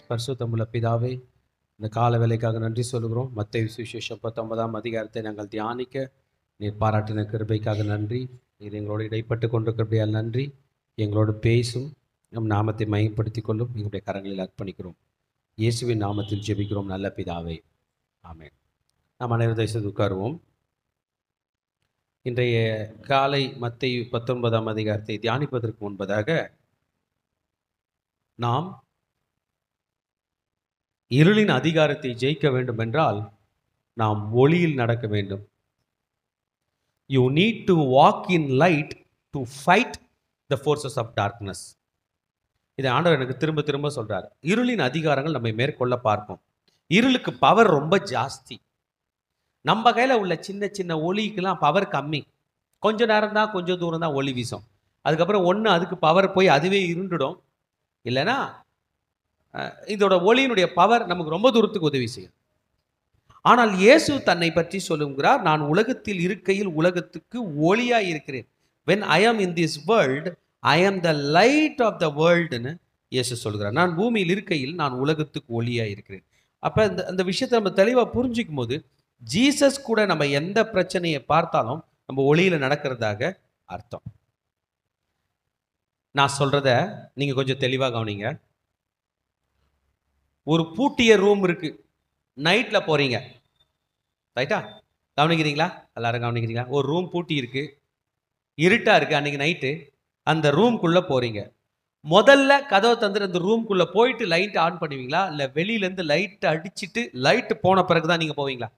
பரிசுத்தமுள்ள பிதாவே, இந்த கால வேலைக்காக நன்றி சொல்கிறோம். மத்தேயு சுவிசேஷம் 19ஆம் அதிகாரத்தை நாங்கள் தியானிக்க நீர் பாராட்டின கிருபைக்காக நன்றி. நீர் எங்களோடு இடைப்பட்டு கொண்டிருக்கிறபடியால் நன்றி. எங்களோடு பேசும், நம் நாமத்தை மையப்படுத்திக் கொள்ளும். எங்களுடைய கரங்களில் அர்ப்பணிக்கிறோம். இயேசுவின் நாமத்தில் ஜெபிக்கிறோம் நல்ல பிதாவே, ஆமென். நாம் அனைவரும் தயவுசெய்து உட்காருவோம். இன்றைய காலை மத்தேயு 19ஆம் அதிகாரத்தை தியானிப்பதற்கு முன்பதாக நாம் இருளின் அதிகாரத்தை ஜெயிக்க வேண்டும் என்றால் நாம் ஒளியில் நடக்க வேண்டும். You need to walk in light to fight the forces of darkness. இதை ஆண்டவர் எனக்கு திரும்ப திரும்ப சொல்றார். இருளின் அதிகாரங்கள் நம்மை மேற்கொள்ள பார்க்கும். இருளுக்கு பவர் ரொம்ப ஜாஸ்தி. நம்ம கையில் உள்ள சின்ன சின்ன ஒளிக்கெல்லாம் பவர் கம்மி. கொஞ்ச நேரம் தான், கொஞ்சம் தூரம் தான் ஒளி வீசும். அதுக்கப்புறம் ஒன்று அதுக்கு பவர் போய் அதுவே இருண்டுடும். இல்லைன்னா இதோட ஒளியினுடைய பவர் நமக்கு ரொம்ப தூரத்துக்கு உதவி செய்யும். ஆனால் இயேசு தன்னை பற்றி சொல்லுகிறார், நான் உலகத்தில் இருக்கையில் உலகத்துக்கு ஒளியாய் இருக்கிறேன். when I am in this world I am the light of the world ன்னு இயேசு சொல்கிறார். நான் பூமியில் இருக்கையில் நான் உலகத்துக்கு ஒளியாய் இருக்கிறேன். அப்போ அந்த விஷயத்தை நம்ம தெளிவாக புரிஞ்சிக்கும் போது ஜீசஸ் கூட நம்ம எந்த பிரச்சனையை பார்த்தாலும் நம்ம ஒளியில் நடக்கிறதாக அர்த்தம். நான் சொல்றத நீங்க கொஞ்சம் தெளிவாக கவனிங்க. ஒரு பூட்டிய ரூம் இருக்கு, நைட்ல போறீங்க, ரைட்டா? கவனிக்கிறீங்களா? எல்லாரும் கவனிக்கிறீங்களா? ஒரு ரூம் பூட்டி இருக்கு, இருட்டா இருக்கு, அன்னைக்கு நைட்டு. அந்த ரூம்குள்ள போறீங்க. முதல்ல கதவை தந்துட்டு அந்த ரூம்குள்ள போயிட்டு லைட் ஆன் பண்ணுவீங்களா, இல்ல வெளியில இருந்து லைட் அடிச்சுட்டு லைட் போன பிறகுதான் நீங்க போவீங்களா?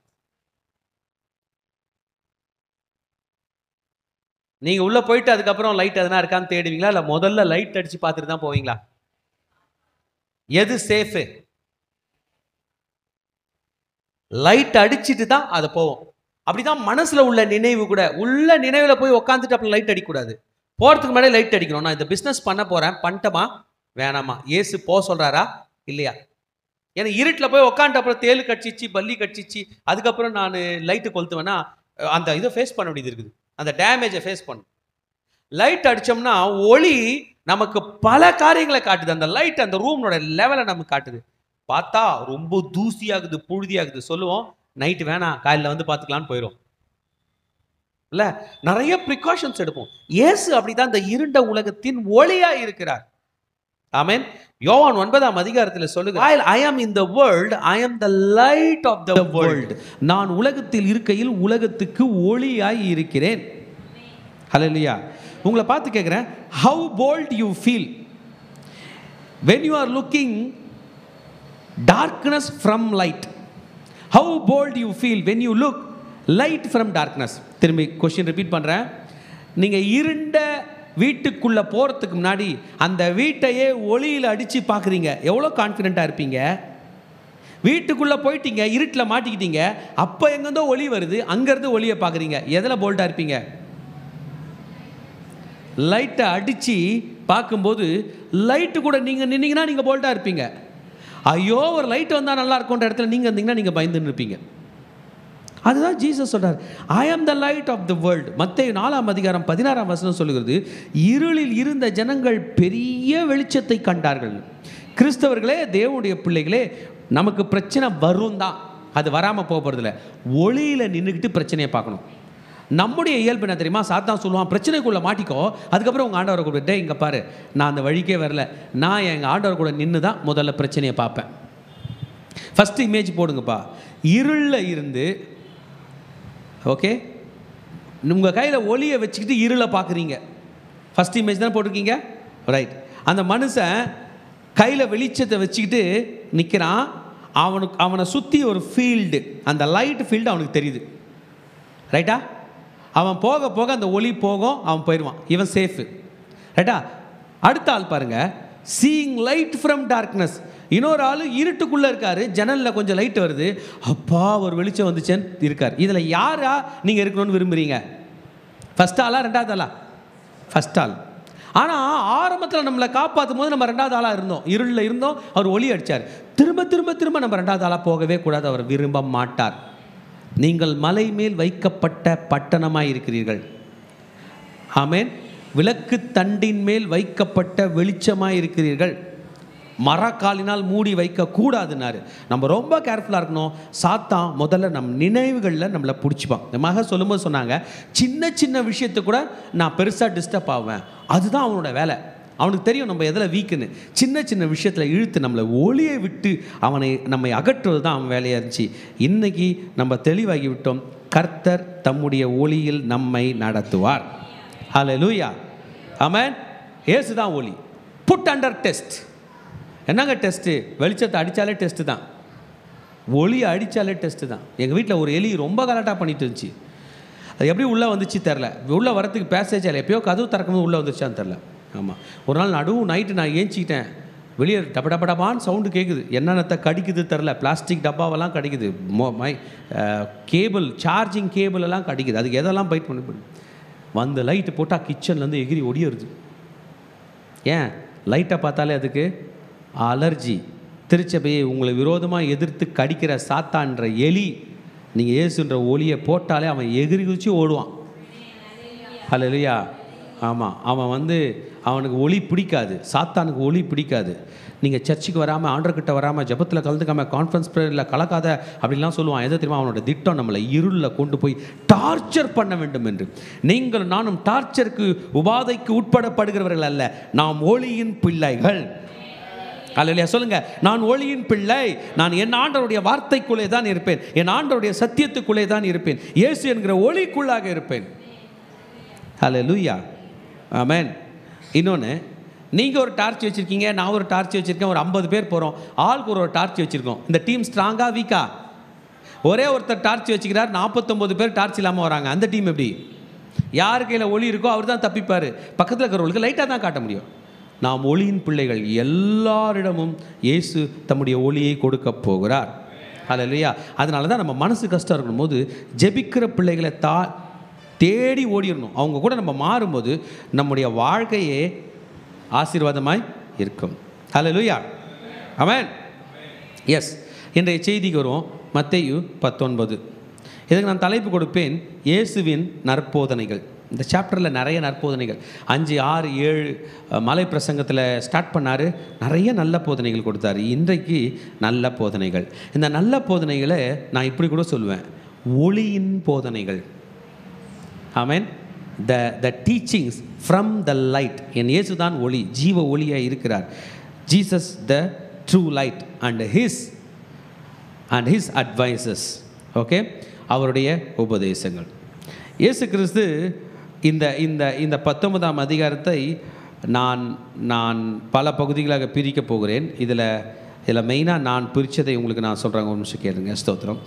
நீங்க உள்ள போயிட்டு அதுக்கப்புறம் லைட் எதனா இருக்கான்னு தேடுவீங்களா, இல்ல முதல்ல லைட் அடிச்சு பார்த்துட்டு தான் போவீங்களா? எது சேஃபு? லைட் அடிச்சுட்டு தான் அதை போவோம். அப்படிதான் மனசுல உள்ள நினைவு கூட. உள்ள நினைவுல போய் உட்காந்துட்டு அப்புறம் லைட் அடிக்கக்கூடாது. போறதுக்கு முன்னாடி லைட் அடிக்கணும். நான் இந்த பிசினஸ் பண்ண போறேன், பண்ணிட்டமா வேணாமா? இயேசு போ சொல்றாரா இல்லையா? ஏன்னா இருட்டில் போய் உட்காந்துட்டு அப்புறம் தேல் கட்சிச்சு பல்லி கட்சிச்சு அதுக்கப்புறம் நான் லைட்டு கொளுத்துவேன்னா அந்த இதை ஃபேஸ் பண்ண வேண்டியது இருக்குது. அந்த டேமேஜை ஃபேஸ் பண்ணும். லைட் அடிச்சோம்னா ஒளி நமக்கு பல காரியங்களை காட்டுது. அந்த லைட் அந்த ரூமோட லெவலை நமக்கு காட்டுது. பார்த்தா ரொம்ப தூசியாகுது, புழுதியாகுது, சொல்லுவோம் நைட்டு வேணாம், காலையில் வந்து பார்த்துக்கலான்னு போயிடும். இல்லை, நிறைய ப்ரிகாஷன்ஸ் எடுப்போம். இயேசு அப்படிதான் இந்த இருண்ட உலகத்தின் ஒளியா இருக்கிறார். ஆமென். யோவான் 9ஆம் அதிகாரத்தில் சொல்லுகிறார், I am in the world, I am the light of the world. நான் உலகத்தில் இருக்கையில் உலகத்துக்கு ஒளியாய் இருக்கிறேன். ஹல்லேலூயா. உங்களை பார்த்து கேட்குறேன், how bold you feel when you are looking darkness from light? How bold you feel when you look light from darkness? திரும்பி கொஸ்டின் ரிப்பீட் பண்ணுறேன். நீங்கள் இருண்ட வீட்டுக்குள்ளே போகிறதுக்கு முன்னாடி அந்த வீட்டையே ஒளியில் அடித்து பார்க்குறீங்க, எவ்வளோ கான்ஃபிடென்ட்டாக இருப்பீங்க? வீட்டுக்குள்ளே போயிட்டீங்க, இருட்டில் மாட்டிக்கிட்டீங்க, அப்போ எங்கேருந்தோ ஒளி வருது, அங்கேருந்து ஒளியை பார்க்குறீங்க, எதில் போல்டாக இருப்பீங்க? லைட்டை அடித்து பார்க்கும்போது லைட்டு கூட நீங்கள் நின்னீங்கன்னா நீங்கள் போல்டாக இருப்பீங்க. ஐயோ ஒரு லைட் வந்தால் நல்லா இருக்கும்ன்ற இடத்துல நீங்கள் இருந்தீங்கன்னா நீங்கள் பயந்துன்னு இருப்பீங்க. அதுதான் ஜீசஸ் சொல்றார், I am the light of the world. மத்தேயு 4ஆம் அதிகாரம் 16ஆம் வசனம் சொல்லுகிறது, இருளில் இருந்த ஜனங்கள் பெரிய வெளிச்சத்தை கண்டார்கள். கிறிஸ்தவர்களே, தேவனுடைய பிள்ளைகளே, நமக்கு பிரச்சனை வரும் தான், அது வராமல் போகிறதில்ல. ஒளியில் நின்றுக்கிட்டு பிரச்சனையை பார்க்கணும். நம்முடைய இயல்பு என்ன தெரியுமா? சாத்தான் சொல்லுவான், பிரச்சனைக்குள்ளே மாட்டிக்கோ, அதுக்கப்புறம் உங்கள் ஆண்டவரை கூப்பிட்டு, இங்கே பாரு, நான் அந்த வழிக்கே வரல, நான் எங்கள் ஆண்டவர் கூட நின்று தான் முதல்ல பிரச்சனையை பார்ப்பேன். ஃபஸ்ட்டு இமேஜ் போடுங்கப்பா. இருளில் இருந்து, ஓகே, உங்கள் கையில் ஒளியை வச்சுக்கிட்டு இருளை பார்க்குறீங்க. ஃபஸ்ட் இமேஜ் தானே போட்டிருக்கீங்க, ரைட்? அந்த மனுஷன் கையில் வெளிச்சத்தை வச்சுக்கிட்டு நிற்கிறான். அவனை சுற்றி ஒரு ஃபீல்டு, அந்த லைட் ஃபீல்டு அவனுக்கு தெரியுது, ரைட்டா? அவன் போக போக அந்த ஒளி போகும், அவன் போயிடுவான், இவன் சேஃபு, ரைட்டா? அடுத்த ஆள் பாருங்க, சீயிங் லைட் ஃப்ரம் டார்க்னஸ். இன்னொரு ஆள் இருட்டுக்குள்ளே இருக்காரு, ஜன்னலில் கொஞ்சம் லைட் வருது, அப்பா ஒரு வெளிச்சம் வந்துச்சேன்னு இருக்கார். இதில் யாரா நீங்கள் இருக்கணும்னு விரும்புகிறீங்க? ஃபஸ்ட் ஆளா ரெண்டாவது ஆளா? ஃபஸ்ட் ஆள். ஆனால் ஆரம்பத்தில் நம்மளை காப்பாற்றும் போது நம்ம ரெண்டாவது ஆளாக இருந்தோம், இருளில் இருந்தோம், அவர் ஒளி அடித்தார். திரும்ப திரும்ப திரும்ப நம்ம ரெண்டாவது ஆளாக போகவே கூடாது, அவர் விரும்ப மாட்டார். நீங்கள் மலை மேல் வைக்கப்பட்ட பட்டணமாய் இருக்கிறீர்கள். ஆமென். விளக்கு தண்டின் மேல் வைக்கப்பட்ட வெளிச்சமாய் இருக்கிறீர்கள். மரக்காலினால் மூடி வைக்க கூடாதுன்னாரு. நம்ம ரொம்ப கேர்ஃபுல்லாக இருக்கணும். சாத்தான் முதல்ல நம் நினைவுகளில் நம்மளை பிடிச்சிப்பான். இந்த மக சொல்லும்போது சொன்னாங்க, சின்ன சின்ன விஷயத்தை கூட நான் பெருசாக டிஸ்டர்ப் ஆவேன். அதுதான் அவனோட வேலை. அவனுக்கு தெரியும் நம்ம எதில் வீக்குன்னு. சின்ன சின்ன விஷயத்தில் இழுத்து நம்மளை ஒளியை விட்டு நம்மை அகற்றுவது தான் அவன் வேலையாக இருந்துச்சு. இன்றைக்கி நம்ம தெளிவாகி விட்டோம். கர்த்தர் தம்முடைய ஒளியில் நம்மை நடத்துவார். ஹல்லேலூயா, ஆமென். இயேசு தான் ஒளி. Put under test. என்னங்க டெஸ்ட்டு? வெளிச்சத்தை அடித்தாலே டெஸ்ட்டு தான், ஒளியை அடித்தாலே டெஸ்ட்டு தான். எங்கள் வீட்டில் ஒரு எலி ரொம்ப கலாட்டாக பண்ணிட்டு இருந்துச்சு. அது எப்படி உள்ளே வந்துச்சு தெரில. உள்ளே வரத்துக்கு பேசேஜ் இல்லை, எப்பயோ கதவு திறக்கும்போது உள்ளே வந்துருச்சான்னு தெரில. ஆமாம், ஒரு நாள் நைட்டு நான் ஏஞ்சிக்கிட்டேன். வெளியே டபடபடபான்னு சவுண்டு கேட்குது. என்னென்னத்தை கடிக்குது தெரில. பிளாஸ்டிக் டப்பாவெல்லாம் கடிக்குது, கேபிள், சார்ஜிங் கேபிள் எல்லாம் கடிக்குது. அதுக்கு எதெல்லாம் பைட் பண்ணி வந்து லைட்டு போட்டால் கிச்சன்லேருந்து எகிரி ஒடியருது. ஏன்? லைட்டை பார்த்தாலே அதுக்கு அலர்ஜி. திருச்சபையை உங்களை விரோதமாக எதிர்த்து கடிக்கிற சாத்தான்ற எலி, நீங்கள் இயேசுன்ற ஒளியை போட்டாலே அவன் எகிரி குதிச்சு ஓடுவான். ஹல்லேலூயா. ஆமாம், அவனுக்கு ஒளி பிடிக்காது. சாத்தானுக்கு ஒளி பிடிக்காது. நீங்கள் சர்ச்சுக்கு வராமல், ஆண்டர்கிட்ட வராமல், ஜபத்தில் கலந்துக்காமல், கான்ஃபரன்ஸ் ப்ரேயரில் கலக்காத அப்படிலாம் சொல்லுவான். எதை தெரியுமா? அவனோட திட்டம் நம்மளை இருளில் கொண்டு போய் டார்ச்சர் பண்ண வேண்டும் என்று. நீங்கள் நானும் டார்ச்சருக்கு உபாதைக்கு உட்படப்படுகிறவர்கள் அல்ல, நாம் ஒளியின் பிள்ளைகள். அல்லேலூயா சொல்லுங்க. நான் ஒளியின் பிள்ளை. நான் என் ஆண்டவருடைய வார்த்தைக்குள்ளே தான் இருப்பேன், என் ஆண்டவருடைய சத்தியத்துக்குள்ளே தான் இருப்பேன், இயேசு என்கிற ஒளிக்குள்ளாக இருப்பேன். அல்லேலூயா, ஆமென். இன்னொன்று, நீங்கள் ஒரு டார்ச் வச்சுருக்கீங்க, நான் ஒரு டார்ச் வச்சுருக்கேன், ஒரு 50 பேர் போகிறோம், ஆளுக்கு ஒரு டார்ச் வச்சுருக்கோம். இந்த டீம் ஸ்ட்ராங்கா வீக்கா? ஒரே ஒருத்தர் டார்ச் வச்சுக்கிறார், 49 பேர் டார்ச் இல்லாமல் வராங்க. அந்த டீம் எப்படி? யார் கையில் ஒளி இருக்கோ அவர் தான் தப்பிப்பார். பக்கத்தில் இருக்கிறவங்களுக்கு லைட்டாக தான் காட்ட முடியும். நாம் ஒளியின் பிள்ளைகள். எல்லாரிடமும் இயேசு தம்முடைய ஒளியை கொடுக்க போகிறார். ஹல்லேலூயா. அதனால தான் நம்ம மனசு கஷ்டம் இருக்கணும் போது ஜெபிக்கிற பிள்ளைகளை தேடி ஓடிடணும். அவங்க கூட நம்ம மாறும்போது நம்முடைய வாழ்க்கையே ஆசீர்வாதமாய் இருக்கும். ஹல்லேலூயா, ஆமென். எஸ், இன்றைய செய்திக்கு வருவோம். மத்தேயு 19. இதுக்கு நான் தலைப்பு கொடுப்பேன், இயேசுவின் நற்போதனைகள். இந்த சாப்டரில் நிறைய நற்போதனைகள், 5, 6, 7 மலை பிரசங்கத்தில் ஸ்டார்ட் பண்ணார். நிறைய நல்ல போதனைகள் கொடுத்தாரு. இன்றைக்கு நல்ல போதனைகள். இந்த நல்ல போதனைகளை நான் இப்படி கூட சொல்லுவேன், ஒளியின் போதனைகள். Amen. The teachings from the light. என் இயேசு தான் ஒளி, ஜீவ ஒளியாக இருக்கிறார். Jesus the true light and his advices. Okay, அவருடைய உபதேசங்கள். இயேசு கிறிஸ்து இந்த இந்த இந்த 19ஆம் அதிகாரத்தை நான் பல பகுதிகளாக பிரிக்கப் போகிறேன். இதில் மெயினாக நான் பிரித்ததை உங்களுக்கு நான் சொல்கிறேங்க. ஒரு நிமிஷம் கேளுங்க. ஸ்தோத்திரம்.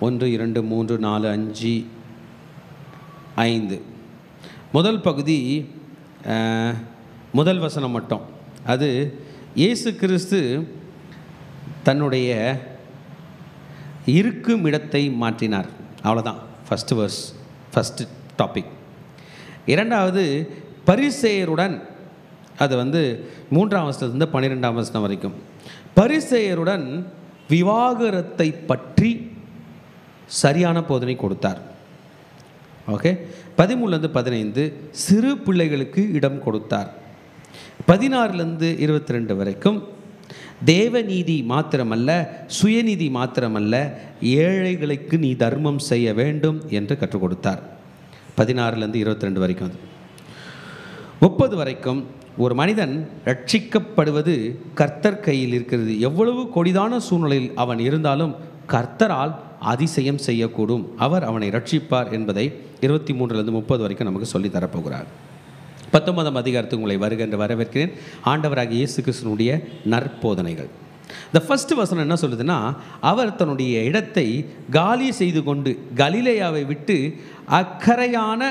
1, 2, 3, 4, 5, 5. முதல் பகுதி, முதல் வசனம் மட்டும். அது இயேசு கிறிஸ்து தன்னுடைய இருக்கும் இடத்தை மாற்றினார். அவ்வளோதான். First verse, first topic. இரண்டாவது, பரிசேயருடன், அது 3ஆம் வசனத்திலிருந்து 12ஆம் வசனம் வரைக்கும், பரிசேயருடன் விவாகரத்தை பற்றி சரியான போதனை கொடுத்தார். ஓகே. 13லேருந்து 15 சிறு பிள்ளைகளுக்கு இடம் கொடுத்தார். 16லேருந்து 22 வரைக்கும் தேவநீதி மாத்திரமல்ல, சுயநீதி மாத்திரமல்ல, ஏழைகளுக்கு நீ தர்மம் செய்ய வேண்டும் என்று கற்றுக் கொடுத்தார். 16லேருந்து 22 வரைக்கும். 30 வரைக்கும் ஒரு மனிதன் ரட்சிக்கப்படுவது கர்த்தர் கையில் இருக்கிறது. எவ்வளவு கொடிதான சூழ்நிலையில் அவன் இருந்தாலும் கர்த்தரால் அதிசயம் செய்யக்கூடும், அவர் அவனை ரட்சிப்பார் என்பதை 23லேருந்து 30 வரைக்கும் நமக்கு சொல்லி தரப்போகிறார். 19ஆம் அதிகாரத்துக்கு உங்களை வருக என்று வரவேற்கிறேன். ஆண்டவராகிய இயேசு கிறிஸ்துவினுடைய நற்போதனைகள். இந்த ஃபர்ஸ்ட் வசனம் என்ன சொல்லுதுன்னா, அவர் தன்னுடைய இடத்தை காலி செய்து கொண்டு கலிலேயாவை விட்டு அக்கறையான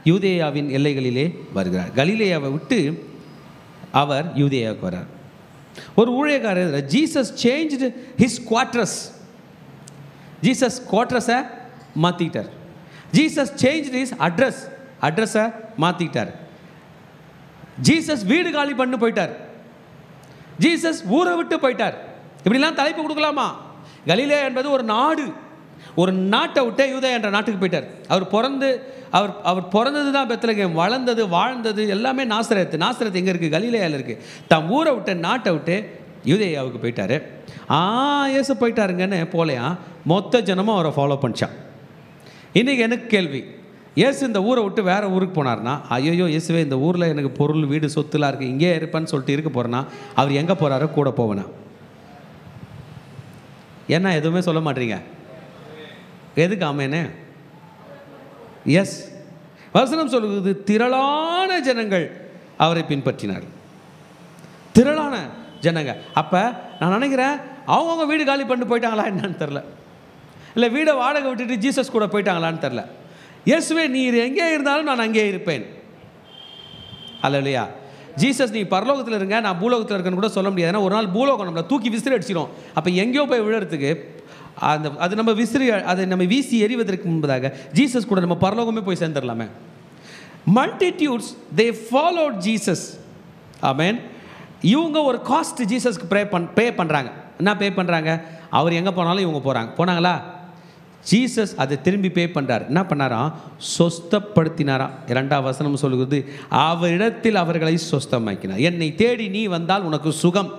யூதேயாவின் எல்லைகளிலே வருகிறார். கலிலேயாவை விட்டு அவர் யூதேயாவுக்கு வர்றார். ஒரு ஊழியக்காரர், Jesus changed his quarters. Jesus குவார்டர்ஸை மாற்றிட்டார். ஜீசஸ் சேஞ்ச்டு ஹிஸ் அட்ரஸை மாற்றிட்டார். ஜீசஸ் வீடு காலி பண்ணி போயிட்டார். ஜீசஸ் ஊரை விட்டு போயிட்டார். இப்படிலாம் தலைப்பு கொடுக்கலாமா? கலிலேயா என்பது ஒரு நாடு, ஒரு நாட்டை விட்டே யூதேயா என்ற நாட்டுக்கு போயிட்டார். அவர் பிறந்தது தான் பெத்லகேம், வளர்ந்தது வாழ்ந்தது எல்லாமே நாசரேத். நாசரேத் எங்கே இருக்குது? கலிலேயாவில் இருக்குது. தம் ஊரை விட்டு நாட்டை விட்டு யூதேயாவுக்கு போயிட்டார். இயேசு போயிட்டாருங்கன்னு போலையா மொத்த ஜனமும் அவரை ஃபாலோ பண்ணிச்சான். இன்றைக்கி எனக்கு கேள்வி, இயேசு இந்த ஊரை விட்டு வேறு ஊருக்கு போனார்னா, ஐயோ இயேசுவே இந்த ஊரில் எனக்கு பொருள் வீடு சொத்துலாம் இருக்குது, இங்கே இருப்பேன்னு சொல்லிட்டு இருக்க போகிறேன்னா அவர் எங்கே போகிறாரோ கூட போவேனா? ஏன்னா எதுவுமே சொல்ல மாட்டீங்க. எதுக்கு ஆமேனே? எஸ், வசனம் சொல்லுது திரளான ஜனங்கள் அவரை பின்பற்றினார்கள். திரளான ஜனங்க. அப்போ நான் நினைக்கிறேன் அவங்கவுங்க வீடு காலி பண்ணி போயிட்டாங்களா என்னன்னு தெரில, இல்லை வீடை வாடகை விட்டுட்டு ஜீசஸ் கூட போயிட்டாங்களான்னு தெரில. இயேசுவே நீர் எங்கே இருந்தாலும் நான் அங்கே இருப்பேன். அல்லேலூயா. ஜீசஸ் நீ பரலோகத்தில் இருங்க, நான் பூலோகத்தில் இருக்கேன்னு கூட சொல்ல முடியாது. ஏன்னா ஒரு நாள் பூலோகம் நம்மளை தூக்கி விசிறி அடிச்சிடும். அப்போ எங்கேயோ போய் விழுறதுக்கு அது நம்ம அதை நம்ம வீசி எறிவதற்கு முன்பதாக ஜீசஸ் கூட நம்ம பரலோகமே போய் சேர்ந்துடலாமே. மல்டிடியூட்ஸ் தே ஃபாலோட் ஜீசஸ். ஆமென். இவங்க ஒரு காஸ்ட் ஜீசஸ்க்கு பே பண்ணுறாங்க. என்ன பே பண்ணுறாங்க? அவர் எங்கே போனாலும் இவங்க போனாங்களா? ஜீசஸ் அதை திரும்பி பே பண்ணுறார். என்ன பண்ணாராம்? சொஸ்தப்படுத்தினாராம். 2ஆம் வசனம் சொல்லுகிறது, அவரிடத்தில் அவர்களை சொஸ்தமாக்கினார். என்னை தேடி நீ வந்தால் உனக்கு சுகம்,